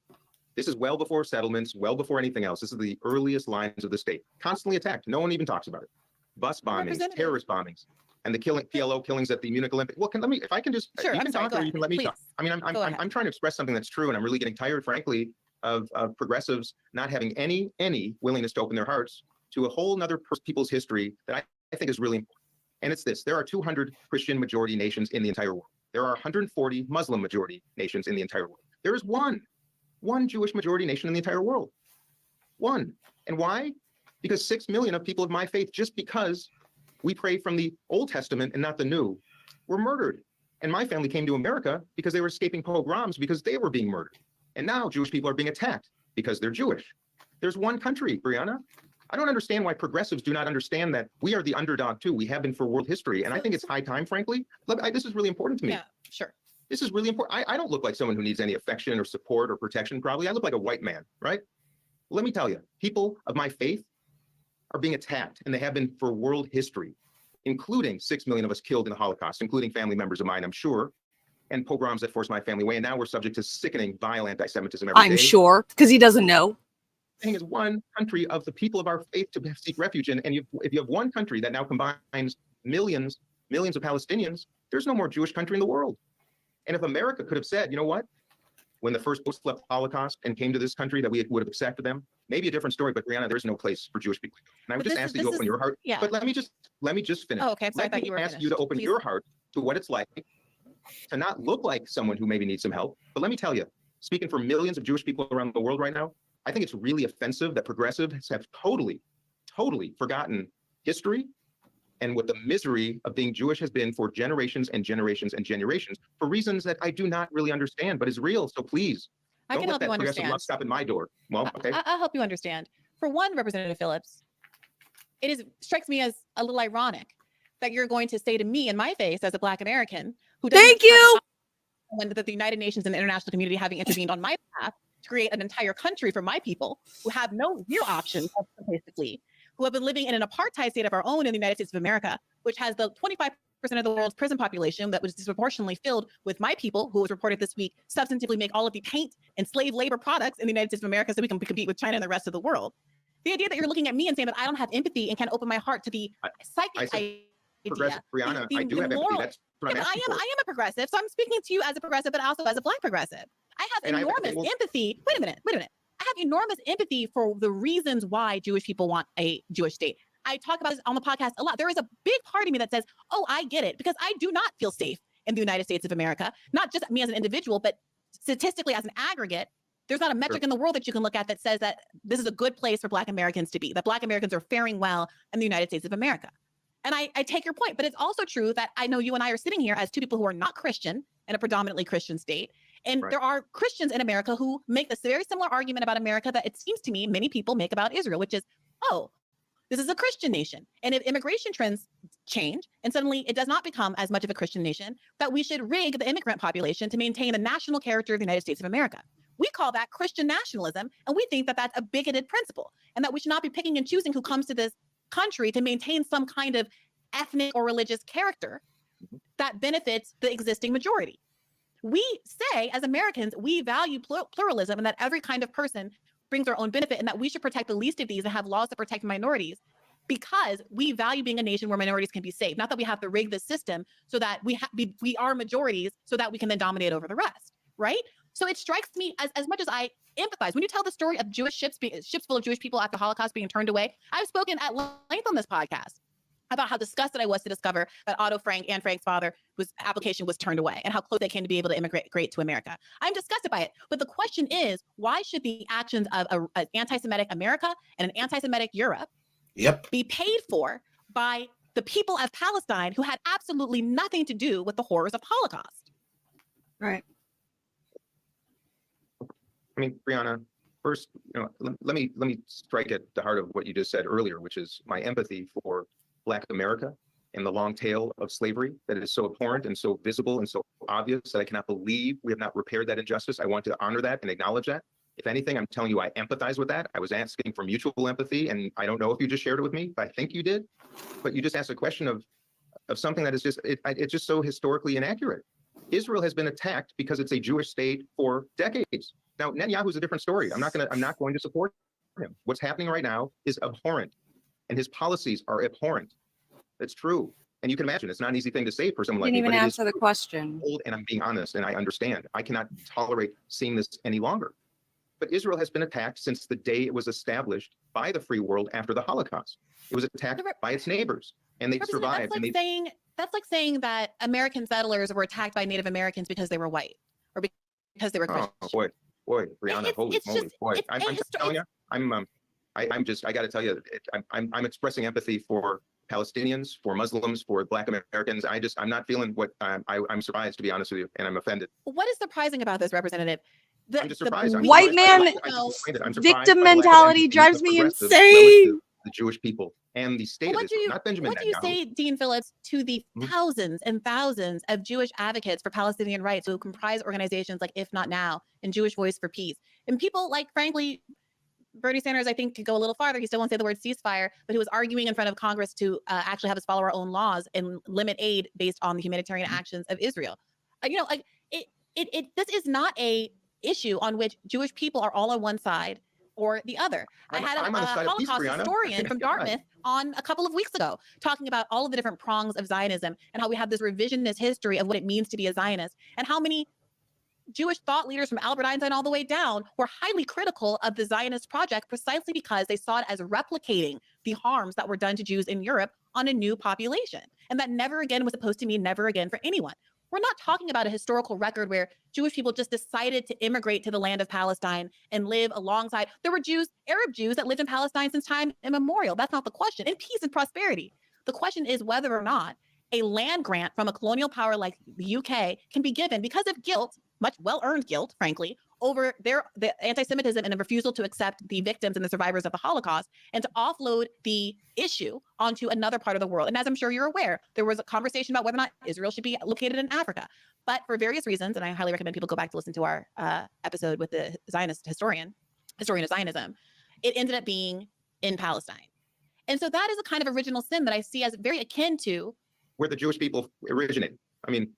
This is well before settlements, well before anything else. This is the earliest lines of the state. Constantly attacked. No one even talks about it. Bus bombings, terrorist bombings, and the PLO killings at the Munich Olympic. Well, if I can just, sure, you can talk or you can let me talk. I mean, I'm trying to express something that's true, and I'm really getting tired, frankly, of progressives not having any willingness to open their hearts to a whole nother people's history that I think is really important. And it's this: there are 200 Christian majority nations in the entire world. There are 140 Muslim majority nations in the entire world. There is one Jewish majority nation in the entire world. One. And why? Because 6 million of people of my faith, just because we pray from the Old Testament and not the New, were murdered. And my family came to America because they were escaping pogroms because they were being murdered. And now Jewish people are being attacked because they're Jewish. There's one country, Brianna. I don't understand why progressives do not understand that we are the underdog too. We have been for world history. And I think it's high time, frankly. This is really important to me. Yeah, sure. This is really important. I don't look like someone who needs any affection or support or protection, probably. I look like a white man, right? Let me tell you, people of my faith are being attacked, and they have been for world history, including 6 million of us killed in the Holocaust, including family members of mine, I'm sure, and pogroms that forced my family away. And now we're subject to sickening, violent anti-Semitism every day. I'm sure, because he doesn't know. The thing is, one country of the people of our faith to seek refuge in, and if you have one country that now combines millions of Palestinians, there's no more Jewish country in the world. And if America could have said, you know what, when the first folks left the Holocaust and came to this country, that we would have accepted them, maybe a different story. But Brianna, there's no place for Jewish people. And I would just ask that you open your heart. Yeah. But let me just finish. Oh, okay. I'm sorry. I Let thought me you were ask finished. you to open Please. your heart to what it's like to not look like someone who maybe needs some help. But let me tell you, speaking for millions of Jewish people around the world right now, I think it's really offensive that progressives have totally forgotten history and what the misery of being Jewish has been for generations and generations and generations, for reasons that I do not really understand, but is real. So please, I don't can let help you that progressive understand. luck stop at my door. Well, okay. I'll help you understand. For one, Representative Phillips, strikes me as a little ironic that you're going to say to me in my face as a Black American who doesn't Thank you. when the United Nations and the international community having intervened on my behalf to create an entire country for my people who have no real options, basically, who have been living in an apartheid state of our own in the United States of America, which has the 25% of the world's prison population that was disproportionately filled with my people, who was reported this week, substantively make all of the paint and slave labor products in the United States of America so we can compete with China and the rest of the world. The idea that you're looking at me and saying that I don't have empathy and can't open my heart to the psychic idea. Progressive, Brianna, I do have empathy. That's what I'm asking for. I am a progressive, so I'm speaking to you as a progressive, but also as a Black progressive. I have enormous empathy. Wait a minute. I have enormous empathy for the reasons why Jewish people want a Jewish state. I talk about this on the podcast a lot. There is a big part of me that says, oh, I get it, because I do not feel safe in the United States of America, not just me as an individual, but statistically as an aggregate. There's not a metric in the world that you can look at that says that this is a good place for Black Americans to be, that Black Americans are faring well in the United States of America. And I take your point, but it's also true that I know you and I are sitting here as two people who are not Christian in a predominantly Christian state. And there are Christians in America who make this very similar argument about America that it seems to me many people make about Israel, which is, oh, this is a Christian nation. And if immigration trends change and suddenly it does not become as much of a Christian nation, that we should rig the immigrant population to maintain the national character of the United States of America. We call that Christian nationalism, and we think that that's a bigoted principle and that we should not be picking and choosing who comes to this country to maintain some kind of ethnic or religious character that benefits the existing majority. We say, as Americans, we value pluralism and that every kind of person brings their own benefit and that we should protect the least of these and have laws that protect minorities because we value being a nation where minorities can be safe. Not that we have to rig the system so that we are majorities so that we can then dominate over the rest, right? So it strikes me as much as I empathize. When you tell the story of Jewish ships full of Jewish people after the Holocaust being turned away, I've spoken at length on this podcast about how disgusted I was to discover that Otto Frank and Frank's father application was turned away and how close they came to be able to immigrate to America. I'm disgusted by it. But the question is, why should the actions of an anti-Semitic America and an anti-Semitic Europe be paid for by the people of Palestine who had absolutely nothing to do with the horrors of the Holocaust? Right. I mean, Brianna, first, let me strike at the heart of what you just said earlier, which is my empathy for Black America and the long tail of slavery that is so abhorrent and so visible and so obvious that I cannot believe we have not repaired that injustice. I want to honor that and acknowledge that. If anything, I'm telling you, I empathize with that. I was asking for mutual empathy, and I don't know if you just shared it with me, but I think you did. But you just asked a question of something that is just it's just so historically inaccurate. Israel has been attacked because it's a Jewish state for decades. Now, Netanyahu is a different story. I'm not going to support him. What's happening right now is abhorrent, and his policies are abhorrent. That's true. And you can imagine it's not an easy thing to say for someone like me. Didn't but even it answer is the question. old, and I'm being honest, and I understand. I cannot tolerate seeing this any longer. But Israel has been attacked since the day it was established by the free world after the Holocaust. It was attacked by its neighbors, and they survived. That's like saying that American settlers were attacked by Native Americans because they were white or because they were Christian. Oh boy, Brianna, holy moly, boy! I'm telling you, I got to tell you, I'm expressing empathy for Palestinians, for Muslims, for Black Americans. I'm not feeling what I'm surprised, to be honest with you, and I'm offended. What is surprising about this, Representative? I'm just surprised. White man victim mentality drives me insane. The Jewish people and the state of Israel, not Benjamin Netanyahu. What do you say, Dean Phillips, to the thousands and thousands of Jewish advocates for Palestinian rights who comprise organizations like If Not Now and Jewish Voice for Peace, and people like, frankly, Bernie Sanders, I think, could go a little farther. He still won't say the word ceasefire, but he was arguing in front of Congress to actually have us follow our own laws and limit aid based on the humanitarian actions of Israel. This is not a issue on which Jewish people are all on one side or the other. I had a Holocaust historian from Dartmouth on a couple of weeks ago talking about all of the different prongs of Zionism and how we have this revisionist history of what it means to be a Zionist, and how many Jewish thought leaders from Albert Einstein all the way down were highly critical of the Zionist project precisely because they saw it as replicating the harms that were done to Jews in Europe on a new population. And that never again was supposed to mean never again for anyone. We're not talking about a historical record where Jewish people just decided to immigrate to the land of Palestine and live alongside. There were Jews, Arab Jews, that lived in Palestine since time immemorial. That's not the question. In peace and prosperity. The question is whether or not a land grant from a colonial power like the UK can be given because of guilt, much well-earned guilt, frankly, over the anti-Semitism and the refusal to accept the victims and the survivors of the Holocaust, and to offload the issue onto another part of the world. And as I'm sure you're aware, there was a conversation about whether or not Israel should be located in Africa. But for various reasons, and I highly recommend people go back to listen to our episode with the Zionist historian of Zionism, it ended up being in Palestine. And so that is a kind of original sin that I see as very akin to where the Jewish people originate. I mean,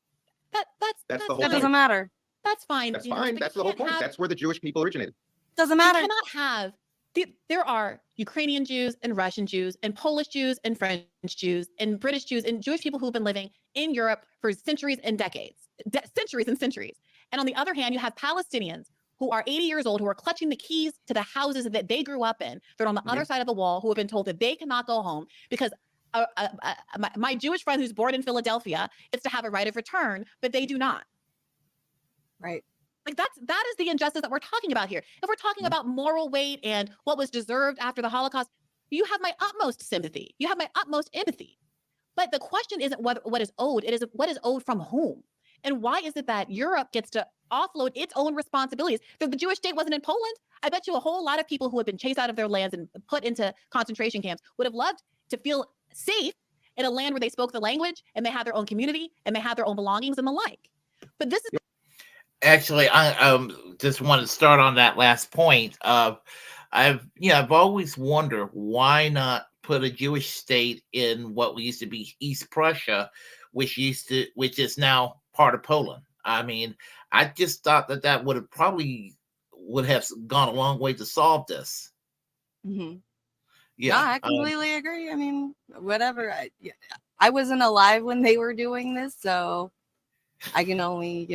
that's the whole that thing. doesn't matter. That's fine. That's fine. That's the whole point. That's where the Jewish people originated. Doesn't matter. You cannot have. There are Ukrainian Jews and Russian Jews and Polish Jews and French Jews and British Jews and Jewish people who've been living in Europe for centuries and decades, centuries and centuries. And on the other hand, you have Palestinians who are 80 years old, who are clutching the keys to the houses that they grew up in. They're on the other side of the wall, who have been told that they cannot go home because my Jewish friend who's born in Philadelphia is to have a right of return, but they do not. Right. Like that is the injustice that we're talking about here. If we're talking about moral weight and what was deserved after the Holocaust, you have my utmost sympathy. You have my utmost empathy. But the question isn't what is owed. It is what is owed from whom. And why is it that Europe gets to offload its own responsibilities? If the Jewish state wasn't in Poland, I bet you a whole lot of people who have been chased out of their lands and put into concentration camps would have loved to feel safe in a land where they spoke the language and they had their own community and they had their own belongings and the like. But this is actually, I just want to start on that last point. I've always wondered why not put a Jewish state in what used to be East Prussia, which is now part of Poland. I mean, I just thought that would have gone a long way to solve this. Mm-hmm. Yeah, no, I completely agree. I mean, whatever. I wasn't alive when they were doing this, so I can only,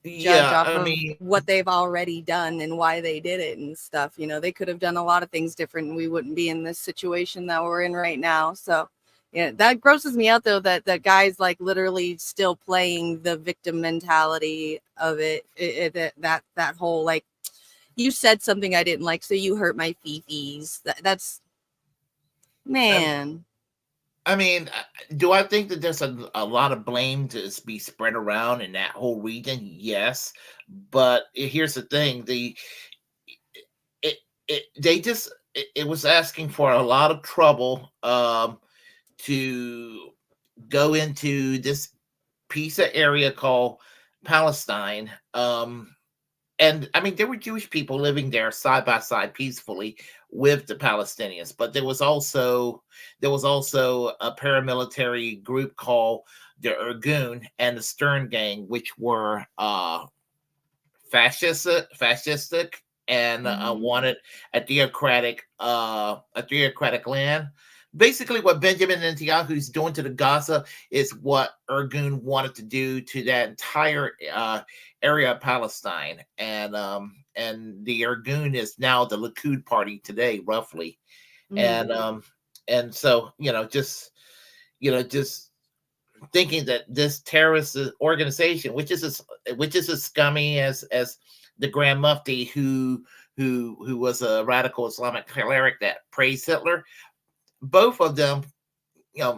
judge Yeah, off I of mean, what they've already done and why they did it and stuff. You know, they could have done a lot of things different and we wouldn't be in this situation that we're in right now. So yeah, that grosses me out though, that guys like literally still playing the victim mentality of it. That whole like, you said something I didn't like, so you hurt my fifis. That's man. I mean, do I think that there's a lot of blame to be spread around in that whole region? Yes, but here's the thing: it they just it was asking for a lot of trouble to go into this piece of area called Palestine. And I mean, there were Jewish people living there side by side peacefully with the Palestinians, but there was also a paramilitary group called the Irgun and the Stern Gang, which were fascistic and wanted a theocratic land. Basically, what Benjamin Netanyahu is doing to the Gaza is what Irgun wanted to do to that entire area of Palestine, and the Irgun is now the Likud party today, roughly, and so just thinking that this terrorist organization, which is as scummy as the Grand Mufti, who was a radical Islamic cleric that praised Hitler, both of them,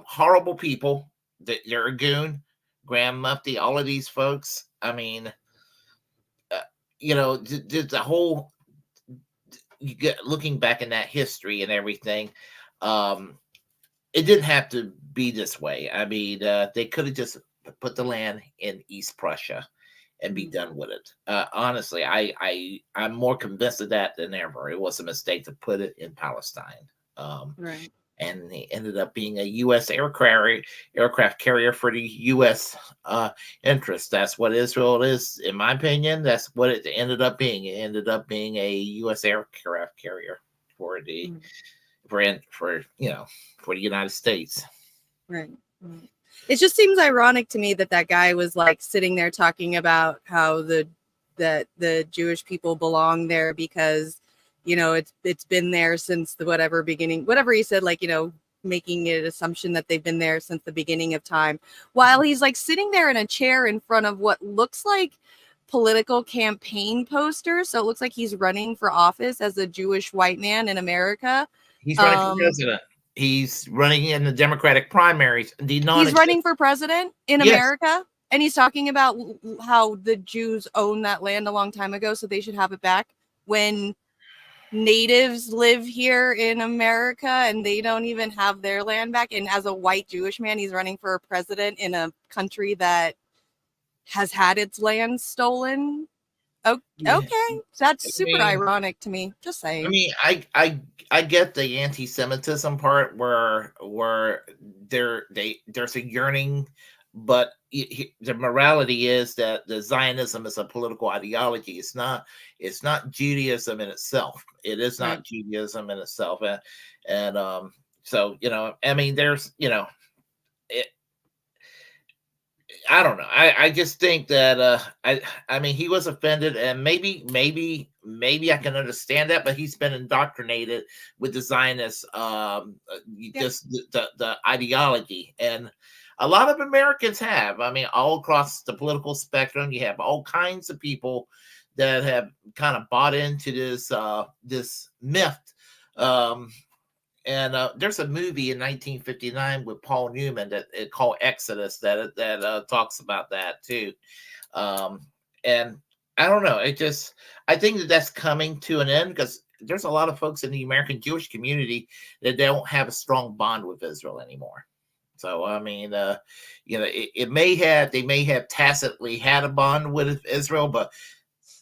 horrible people. They're a goon, Grand Mufti, all of these folks. I mean, just the whole. You get looking back in that history and everything. It didn't have to be this way. I mean, they could have just put the land in East Prussia and be done with it. Honestly, I'm more convinced of that than ever. It was a mistake to put it in Palestine. Right. And it ended up being a U.S. aircraft carrier for the U.S. Interest. That's what Israel is, in my opinion. That's what it ended up being. It ended up being a U.S. aircraft carrier for the for the United States. Right. It just seems ironic to me that guy was like sitting there talking about how the Jewish people belong there because it's been there since the whatever he said, like making an assumption that they've been there since the beginning of time, while he's like sitting there in a chair in front of what looks like political campaign posters. So it looks like he's running for office as a Jewish white man in America. He's running for president. He's running in the Democratic primaries. He's running for president in America, and he's talking about how the Jews own that land a long time ago, so they should have it back when natives live here in America and they don't even have their land back. And as a white Jewish man, he's running for president in a country that has had its land stolen. Okay, that's super ironic to me. Just saying. I mean, I get the anti-Semitism part where there's a yearning, but the morality is that the Zionism is a political ideology. It's not Judaism in itself. It is not Judaism in itself, and so I mean, there's I don't know. I just think that I mean, he was offended, and maybe I can understand that, but he's been indoctrinated with the Zionist just the ideology, and a lot of Americans have. I mean, all across the political spectrum, you have all kinds of people that have kind of bought into this myth. And there's a movie in 1959 with Paul Newman called Exodus that talks about that too. And I don't know. I think that's coming to an end because there's a lot of folks in the American Jewish community that don't have a strong bond with Israel anymore. So I mean, they may have tacitly had a bond with Israel, but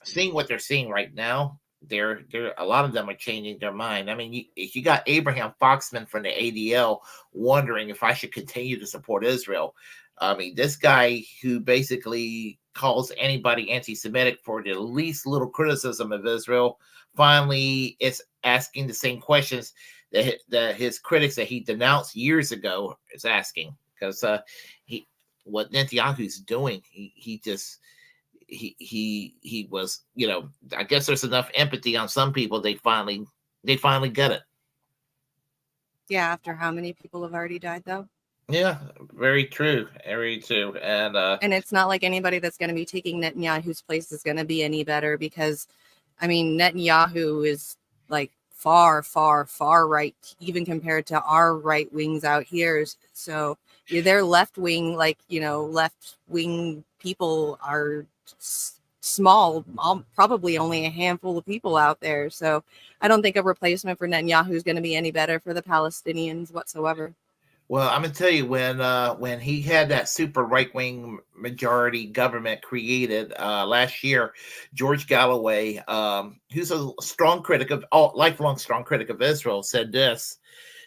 seeing what they're seeing right now, they're a lot of them are changing their mind. I mean, you got Abraham Foxman from the ADL wondering if I should continue to support Israel. I mean, this guy who basically calls anybody anti-Semitic for the least little criticism of Israel finally is asking the same questions that his critics that he denounced years ago is asking, because what Netanyahu's doing, he was, you know, I guess there's enough empathy on some people. They finally get it. Yeah, after how many people have already died, though? Yeah, very true. Very true. And it's not like anybody that's going to be taking Netanyahu's place is going to be any better because, I mean, Netanyahu is like far, far, far right, even compared to our right wings out here. So yeah, their left wing, like, you know, left wing people are small, probably only a handful of people out there. So I don't think a replacement for Netanyahu is going to be any better for the Palestinians whatsoever. Well, I'm gonna tell you, when he had that super right wing majority government created last year, George Galloway, who's a strong critic of lifelong strong critic of Israel, said this,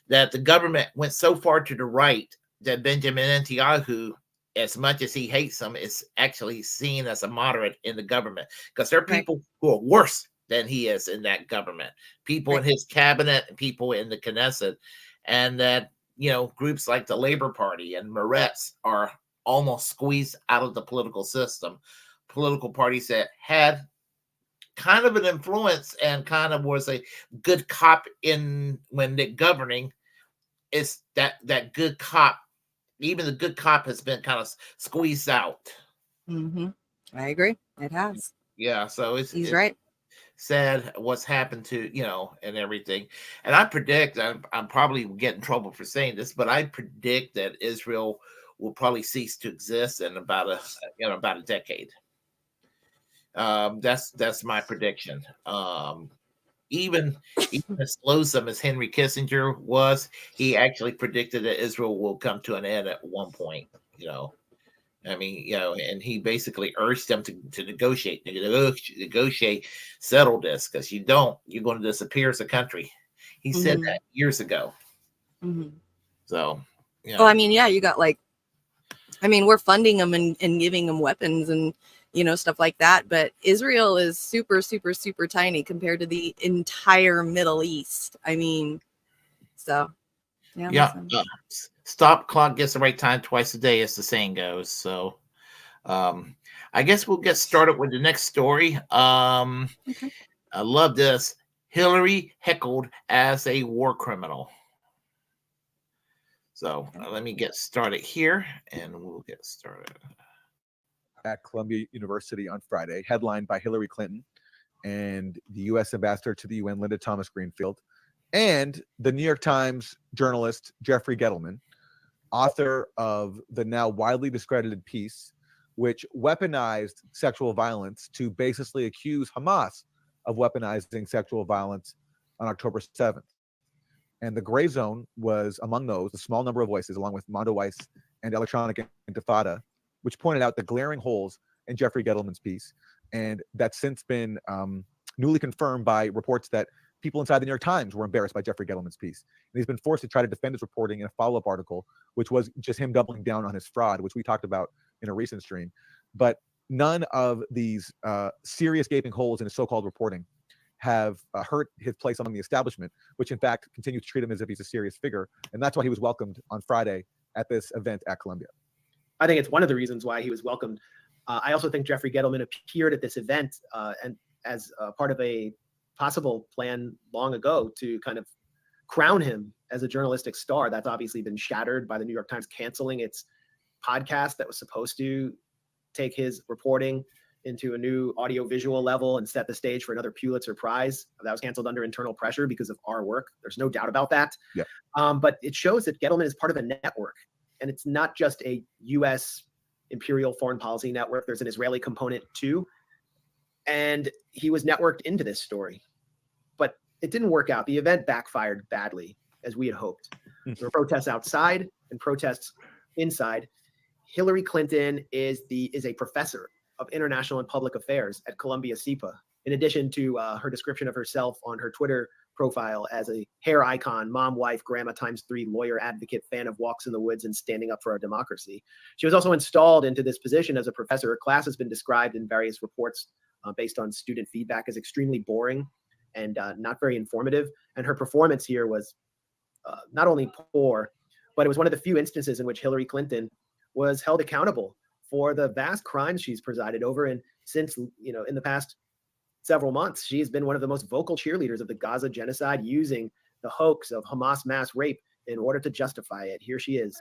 that the government went so far to the right that Benjamin Netanyahu, as much as he hates him, is actually seen as a moderate in the government, because there are people who are worse than he is in that government, people in his cabinet and people in the Knesset, and that, you know, groups like the Labor Party and Meretz are almost squeezed out of the political system. Political parties that had kind of an influence and kind of was a good cop in when they're governing, is that good cop, even the good cop has been kind of squeezed out. Mm-hmm. I agree. It has. Yeah, so He's right. Sad what's happened to, you know, and everything. And I predict, I'm probably getting in trouble for saying this, but I predict that Israel will probably cease to exist in about a decade. That's my prediction. Even as loathsome as Henry Kissinger was, he actually predicted that Israel will come to an end at one point. You know, I mean, you know, and he basically urged them to negotiate, settle this, because you don't, you're going to disappear as a country. He said that years ago. Mm-hmm. So, yeah. Well, I mean, yeah, you got like, I mean, we're funding them and giving them weapons and, you know, stuff like that. But Israel is super, super, super tiny compared to the entire Middle East. I mean, so, yeah. Stop clock gets the right time twice a day, as the saying goes. So, I guess we'll get started with the next story. Okay. I love this. Hillary heckled as a war criminal. So let me get started here, and we'll get started. At Columbia University on Friday, headlined by Hillary Clinton and the U.S. ambassador to the UN, Linda Thomas Greenfield, and the New York Times journalist Jeffrey Gettleman, author of the now widely discredited piece, which weaponized sexual violence to baselessly accuse Hamas of weaponizing sexual violence on October 7th. And the gray zone was among those, a small number of voices, along with Mondo Weiss and Electronic Intifada, which pointed out the glaring holes in Jeffrey Gettleman's piece. And that's since been newly confirmed by reports that people inside the New York Times were embarrassed by Jeffrey Gettleman's piece. And he's been forced to try to defend his reporting in a follow-up article, which was just him doubling down on his fraud, which we talked about in a recent stream. But none of these serious gaping holes in his so-called reporting have hurt his place among the establishment, which in fact continues to treat him as if he's a serious figure. And that's why he was welcomed on Friday at this event at Columbia. I think it's one of the reasons why he was welcomed. I also think Jeffrey Gettleman appeared at this event and as part of a possible plan long ago to kind of crown him as a journalistic star. That's obviously been shattered by the New York Times canceling its podcast that was supposed to take his reporting into a new audio-visual level and set the stage for another Pulitzer Prize. That was canceled under internal pressure because of our work. There's no doubt about that. Yeah. But it shows that Gettleman is part of a network, and it's not just a U.S. imperial foreign policy network. There's an Israeli component too. And he was networked into this story. But it didn't work out. The event backfired badly, as we had hoped. There were protests outside and protests inside. Hillary Clinton is a professor of international and public affairs at Columbia SIPA, in addition to her description of herself on her Twitter profile as a hair icon, mom, wife, grandma ×3, lawyer, advocate, fan of walks in the woods and standing up for our democracy. She was also installed into this position as a professor. Her class has been described in various reports based on student feedback as extremely boring and not very informative. And her performance here was not only poor, but it was one of the few instances in which Hillary Clinton was held accountable for the vast crimes she's presided over. And since, you know, in the past several months, she's been one of the most vocal cheerleaders of the Gaza genocide, using the hoax of Hamas mass rape in order to justify it. Here she is.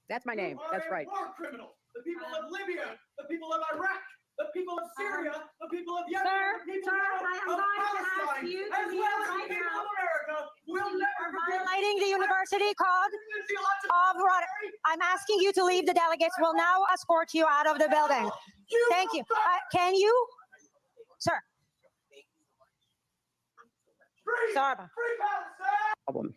That's my name. That's right. War criminals. The people of Libya, the people of Iraq, the people of Syria, the people of Yemen, the people of Palestine, as well as the people of America will never forget. Violating the university code of I'm asking you to leave. The delegates will now escort you out of the building. Thank you. Can you, sir? Sorry. Problem.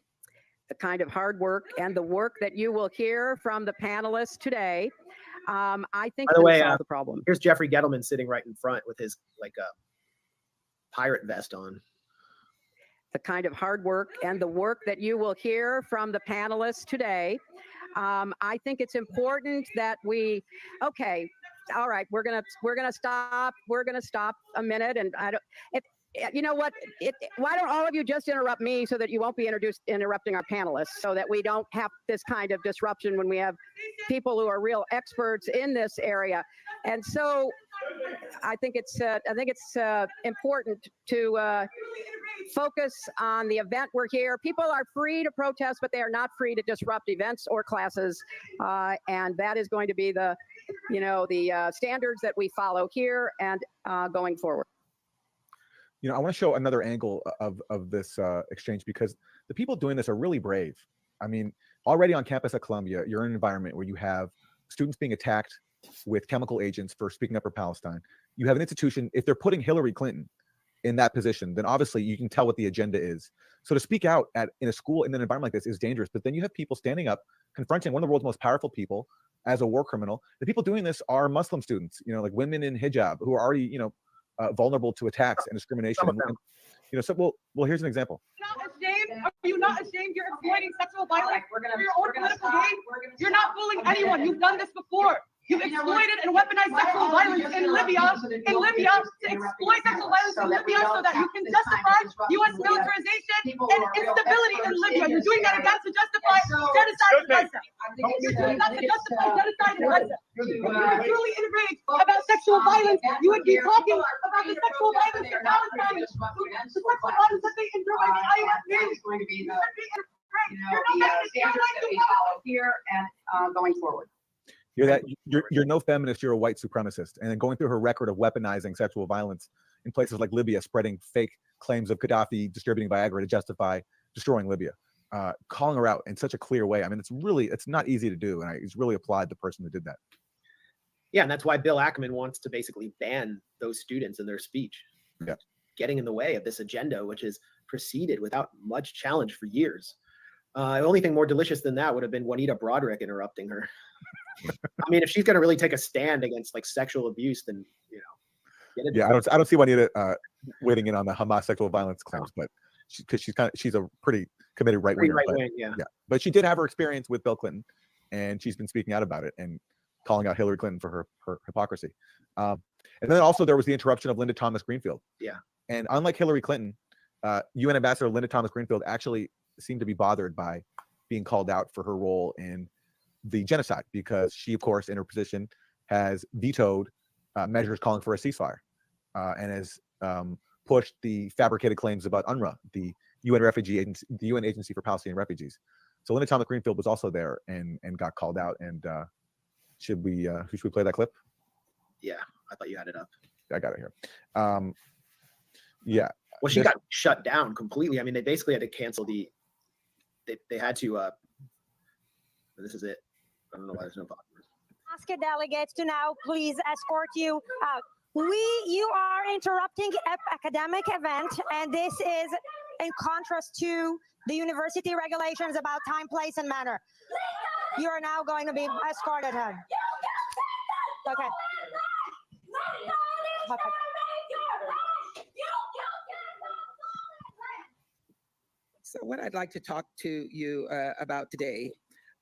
The kind of hard work and the work that you will hear from the panelists today, I think By the way, solve the problem. Here's Jeffrey Gettleman sitting right in front with his like pirate vest on. The kind of hard work and the work that you will hear from the panelists today, I think it's important that we. Okay, all right, we're gonna stop. We're gonna stop a minute, and I don't. You know what? Why don't all of you just interrupt me so that you won't be interrupting our panelists, so that we don't have this kind of disruption when we have people who are real experts in this area. And so, I think it's important to focus on the event we're here. People are free to protest, but they are not free to disrupt events or classes, and that is going to be the standards that we follow here and going forward. You know, I want to show another angle of this exchange, because the people doing this are really brave. I mean, already on campus at Columbia, you're in an environment where you have students being attacked with chemical agents for speaking up for Palestine. You have an institution, if they're putting Hillary Clinton in that position, then obviously you can tell what the agenda is. So to speak out in a school in an environment like this is dangerous. But then you have people standing up, confronting one of the world's most powerful people as a war criminal. The people doing this are Muslim students, you know, like women in hijab who are already, you know, vulnerable to attacks and discrimination. And, you know, so well, here's an example. Are you not ashamed? You're exploiting sexual violence for your own political gain. You're not fooling anyone. You've done this before. You've exploited and weaponized sexual violence in Libya to exploit sexual violence in Libya so that you can justify U.S. militarization and instability in Libya. You're doing that again to justify genocide in Gaza. You're doing that to justify genocide in Gaza. If you were truly enraged about sexual violence, you would be talking about the sexual violence in Palestine, the sexual violence that they endure by the IS Navy. Going to be the standards that we follow here and going forward. You're that you're no feminist, you're a white supremacist. And then going through her record of weaponizing sexual violence in places like Libya, spreading fake claims of Gaddafi distributing Viagra to justify destroying Libya, calling her out in such a clear way. I mean, it's not easy to do, and I really applaud the person who did that. Yeah, and that's why Bill Ackman wants to basically ban those students in their speech, getting in the way of this agenda, which has proceeded without much challenge for years. The only thing more delicious than that would have been Juanita Broderick interrupting her. I mean, if she's going to really take a stand against like sexual abuse, then Yeah, I don't see Juanita wading in on the Hamas sexual violence claims, but because she's a pretty committed right winger. Yeah. But she did have her experience with Bill Clinton, and she's been speaking out about it and calling out Hillary Clinton for her hypocrisy. And then also there was the interruption of Linda Thomas Greenfield. Yeah. And unlike Hillary Clinton, UN Ambassador Linda Thomas Greenfield actually seemed to be bothered by being called out for her role in the genocide, because she, of course, in her position, has vetoed measures calling for a ceasefire and has pushed the fabricated claims about UNRWA, the UN Agency for Palestinian Refugees. So Linda Thomas Greenfield was also there and got called out. And should we play that clip? Yeah, I thought you had it up. I got it here. Yeah. Well, she got shut down completely. I mean, they basically had to cancel they had to. This is it. I don't know why there's no button. Ask the delegates to now please escort you out. You are interrupting an academic event, and this is in contrast to the university regulations about time, place, and manner. You are now going to be escorted out. Okay. Okay. So what I'd like to talk to you about today,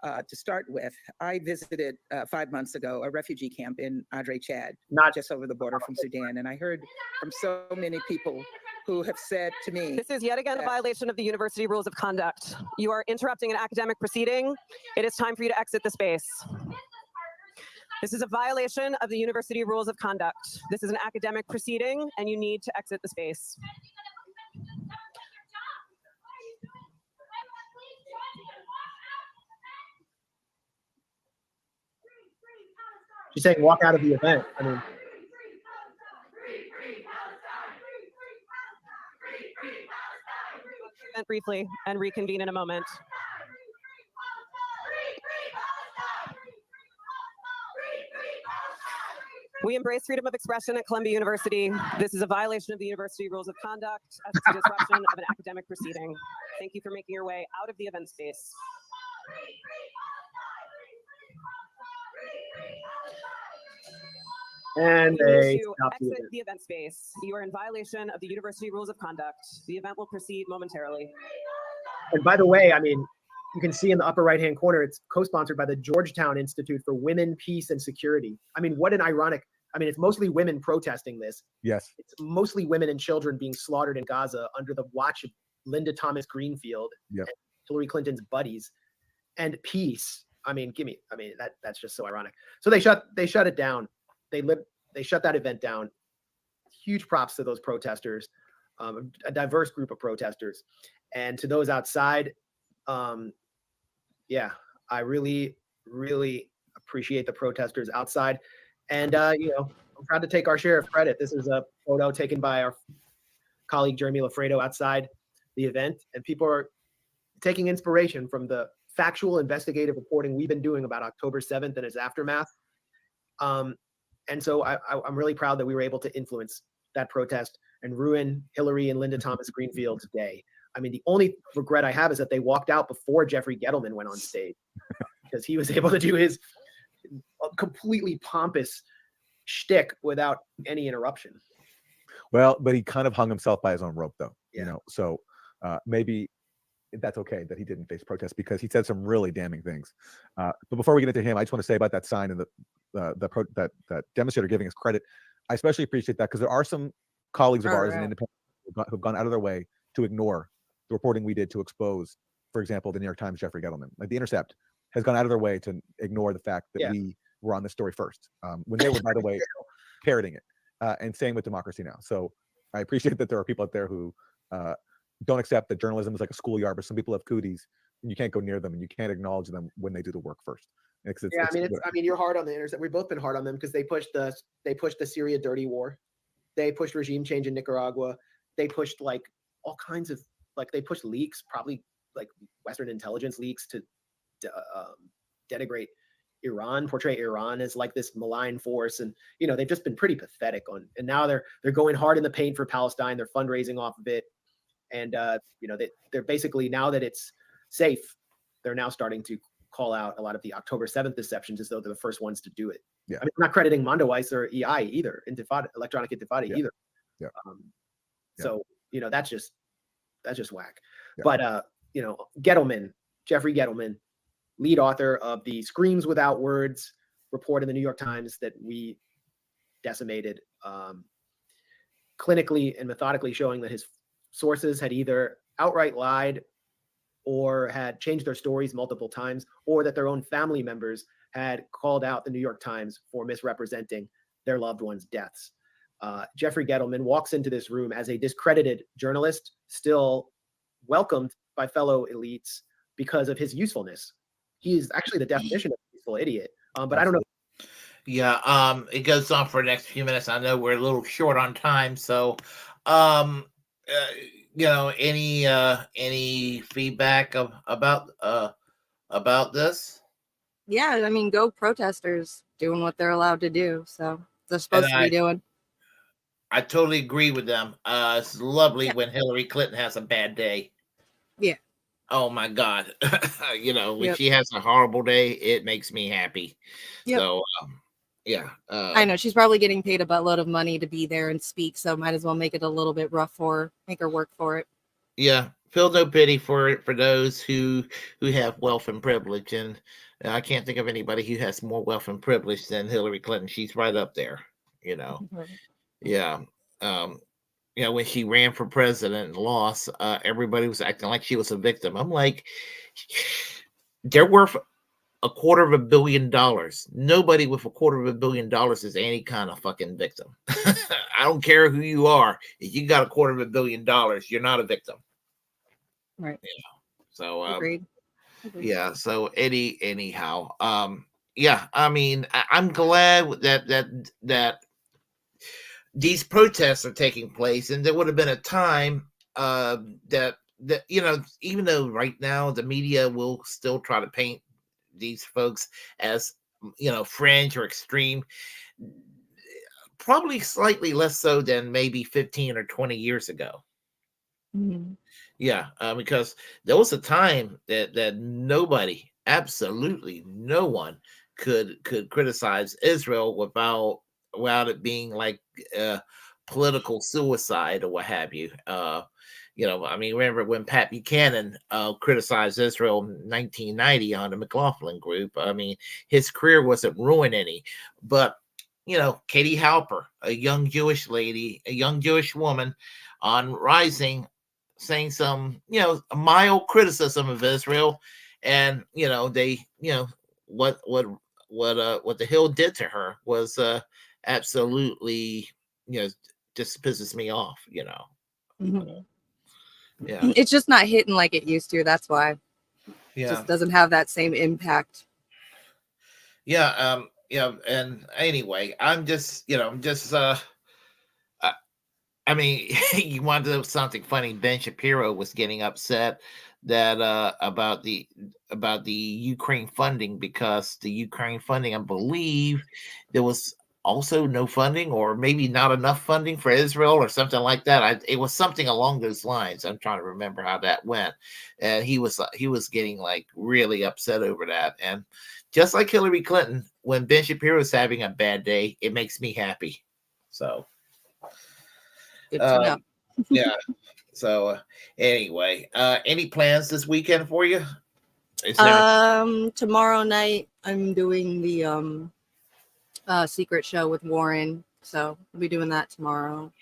to start with, I visited 5 months ago a refugee camp in Adre, Chad, not just over the border from Sudan, and I heard from so many people who have said to me, this is yet again a violation of the university rules of conduct. You are interrupting an academic proceeding. It is time for you to exit the space. This is a violation of the university rules of conduct. This is an academic proceeding, and you need to exit the space. She's saying walk out of the event. I mean, Event briefly and reconvene in a moment. We embrace freedom of expression at Columbia University. This is a violation of the university rules of conduct as it's a disruption of an academic proceeding. Thank you for making your way out of the event space. and You they need to stop the exit event. the event space. You are in violation of the university rules of conduct. The event will proceed momentarily. And by the way, I mean, you can see in the upper right-hand corner, it's co-sponsored by the Georgetown Institute for Women, Peace, and Security. I mean, what an ironic, I mean, it's mostly women protesting this. Yes. It's mostly women and children being slaughtered in Gaza under the watch of Linda Thomas Greenfield Yep. and Hillary Clinton's buddies. And peace. I mean, that's just so ironic. So they shut it down. They shut that event down. Huge props to those protesters, a diverse group of protesters. And to those outside, yeah, I really, really appreciate the protesters outside. And, you know, I'm proud to take our share of credit. This is a photo taken by our colleague, Jeremy Lafredo, outside the event. And people are taking inspiration from the factual investigative reporting we've been doing about October 7th and its aftermath. And so I'm really proud that we were able to influence that protest and ruin Hillary and Linda Thomas Greenfield's day. I mean, the only regret I have is that they walked out before Jeffrey Gettleman went on stage, because he was able to do his completely pompous shtick without any interruption. Well, but he kind of hung himself by his own rope, though. Yeah. You know, so maybe that's okay that he didn't face protest, because he said some really damning things. But before we get into him, I just want to say about that sign and that demonstrator giving us credit. I especially appreciate that, because there are some colleagues of ours and independents who've gone out of their way to ignore the reporting we did to expose, for example, the New York Times Jeffrey Gettleman. Like The Intercept has gone out of their way to ignore the fact that we were on this story first, when they were, by the way, parroting it, and same with Democracy Now! So I appreciate that there are people out there who don't accept that journalism is like a schoolyard, but some people have cooties and you can't go near them and you can't acknowledge them when they do the work first. I mean, you're hard on the Intercept. We've both been hard on them because they pushed the Syria dirty war. They pushed regime change in Nicaragua. They pushed like all kinds of, like, they pushed leaks, probably like Western intelligence leaks to denigrate Iran, portray Iran as like this malign force. And, you know, they've just been pretty pathetic on, and now they're going hard in the paint for Palestine. They're fundraising off of it. And, you know, they're basically, now that it's safe, they're now starting to call out a lot of the October 7th deceptions as though they're the first ones to do it. Yeah. I mean, I'm not crediting Mondoweiss or EI either, Electronic Intifada either. Yeah. So, you know, that's just whack. Yeah. But, you know, Jeffrey Gettleman, lead author of the Screams Without Words report in the New York Times that we decimated, clinically and methodically showing that his sources had either outright lied or had changed their stories multiple times, or that their own family members had called out the New York Times for misrepresenting their loved ones' deaths. Jeffrey Gettleman walks into this room as a discredited journalist, still welcomed by fellow elites because of his usefulness. He is actually the definition of a useful idiot. But I don't know. Yeah, it goes on for the next few minutes. I know we're a little short on time, so you know, any feedback about this? Yeah, I mean, go protesters doing what they're allowed to do. So they're supposed to be doing. I totally agree with them. It's lovely when Hillary Clinton has a bad day. Yeah. Oh my God. You know, when Yep. she has a horrible day, it makes me happy. Yep. So yeah. I know she's probably getting paid a buttload of money to be there and speak, so might as well make it a little bit rough for her, make her work for it. Yeah, feel no pity for those who have wealth and privilege, and I can't think of anybody who has more wealth and privilege than Hillary Clinton. She's right up there, you know. Yeah. You know, when she ran for president and lost, everybody was acting like she was a victim. I'm like, there were $250 million. Nobody with $250 million is any kind of fucking victim. I don't care who you are. If you got $250 million, you're not a victim. Right. Yeah. So Agreed. yeah. So anyhow, yeah. I mean, I'm glad that these protests are taking place, and there would have been a time that even though right now the media will still try to paint these folks as fringe or extreme, probably slightly less so than maybe 15 or 20 years ago. Mhm. Yeah, because there was a time that nobody, absolutely no one, could criticize Israel without it being like political suicide or what have you. I mean, remember when Pat Buchanan criticized Israel in 1990 on the McLaughlin Group? I mean, his career wasn't ruined any, but Katie Halper, a young Jewish lady, a young Jewish woman on Rising, saying some, a mild criticism of Israel, and they, what the Hill did to her was absolutely, just pisses me off, Mhm. Yeah. It's just not hitting like it used to. That's why. It Yeah. just doesn't have that same impact. Yeah. And anyway, I'm just, I mean, you want to know something funny? Ben Shapiro was getting upset that about the Ukraine funding, because the Ukraine funding, I believe there was also no funding, or maybe not enough funding for Israel, or something like that. It was something along those lines. I'm trying to remember how that went, and he was getting like really upset over that. And just like Hillary Clinton, when Ben Shapiro is having a bad day, it makes me happy. So. Good to know. Yeah. So anyway, any plans this weekend for you? Is there Tomorrow night I'm doing the secret show with Warren, so we'll be doing that tomorrow.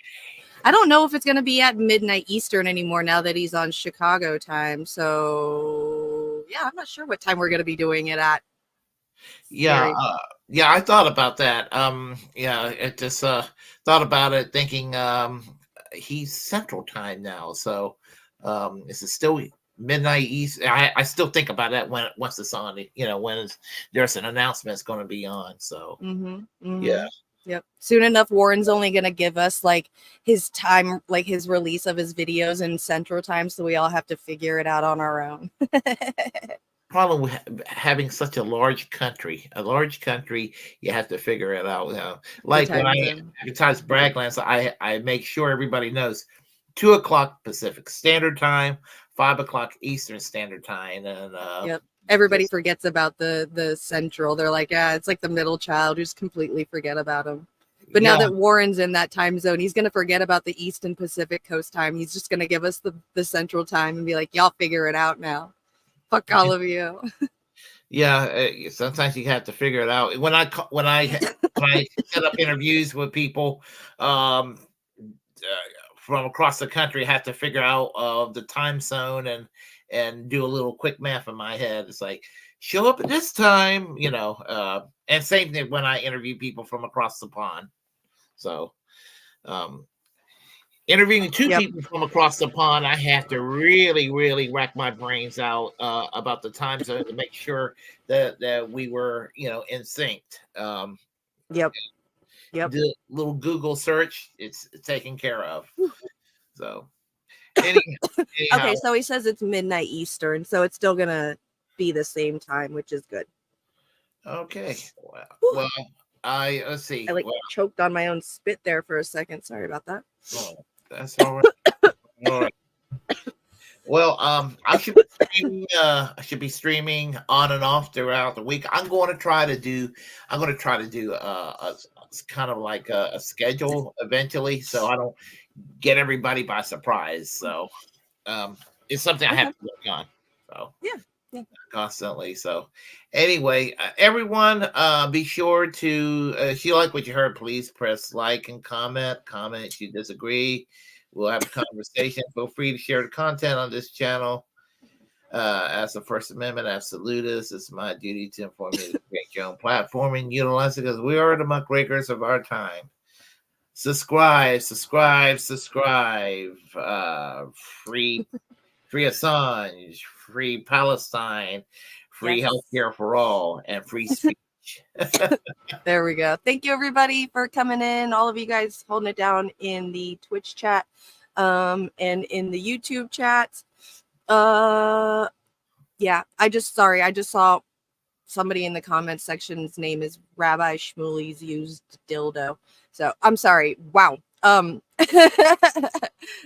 I don't know if it's gonna be at midnight Eastern anymore now that he's on Chicago time. So yeah, I'm not sure what time we're gonna be doing it at. Yeah, Scary. yeah, I thought about that. Yeah, it just thought about it, thinking he's Central Time now, so is it still midnight East? I still think about that once it's on. There's an announcement it's going to be on. So yeah. Yep. Soon enough, Warren's only gonna give us like his time, like his release of his videos in Central Time, so we all have to figure it out on our own. Problem with having such a large country, you have to figure it out. Like when time I zone. advertise Braggland, so I make sure everybody knows 2 o'clock Pacific Standard Time, 5 o'clock Eastern Standard Time, and Yep. Everybody forgets about the Central. They're like, yeah, it's like the middle child. Just completely forget about him. But now Yeah. that Warren's in that time zone, he's gonna forget about the East and Pacific Coast time. He's just gonna give us the Central Time and be like, y'all figure it out now. Fuck all of you. Yeah, sometimes you have to figure it out. When I set up interviews with people from across the country, I have to figure out the time zone and do a little quick math in my head. It's like, show up at this time, and same thing when I interview people from across the pond. So interviewing two people from across the pond, I have to really, really rack my brains out about the time zone to make sure that we were, in sync. Yep. The little Google search, it's taken care of. So, anyhow, Okay, so he says it's midnight Eastern, so it's still gonna be the same time, which is good. okay. Well, let's see. I choked on my own spit there for a second. Sorry about that. Oh, that's all right. All right. Well, I should be streaming on and off throughout the week. I'm going to try to do a kind of like a schedule eventually, so I don't get everybody by surprise. So it's something I have to work on. So yeah. Constantly. So anyway, everyone, be sure to if you like what you heard, please press like and comment. If you disagree, we'll have a conversation. Feel free to share the content on this channel. As a First Amendment absolutist, it's my duty to inform you to create your own platform and utilize it because we are the muckrakers of our time. Subscribe. Free Assange, free Palestine, free Yes. healthcare for all, and free speech. There we go. Thank you everybody for coming in. All of you guys holding it down in the Twitch chat, and in the YouTube chat. Yeah, I just saw somebody in the comments section's name is Rabbi Shmuley's used dildo. So I'm sorry. Wow. All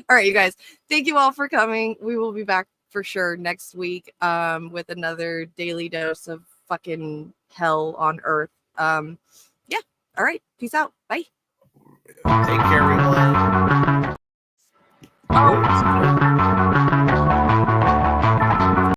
right, you guys. Thank you all for coming. We will be back for sure next week with another daily dose of fucking hell on earth. Yeah. All right. Peace out. Bye. Take care, everyone. Oh.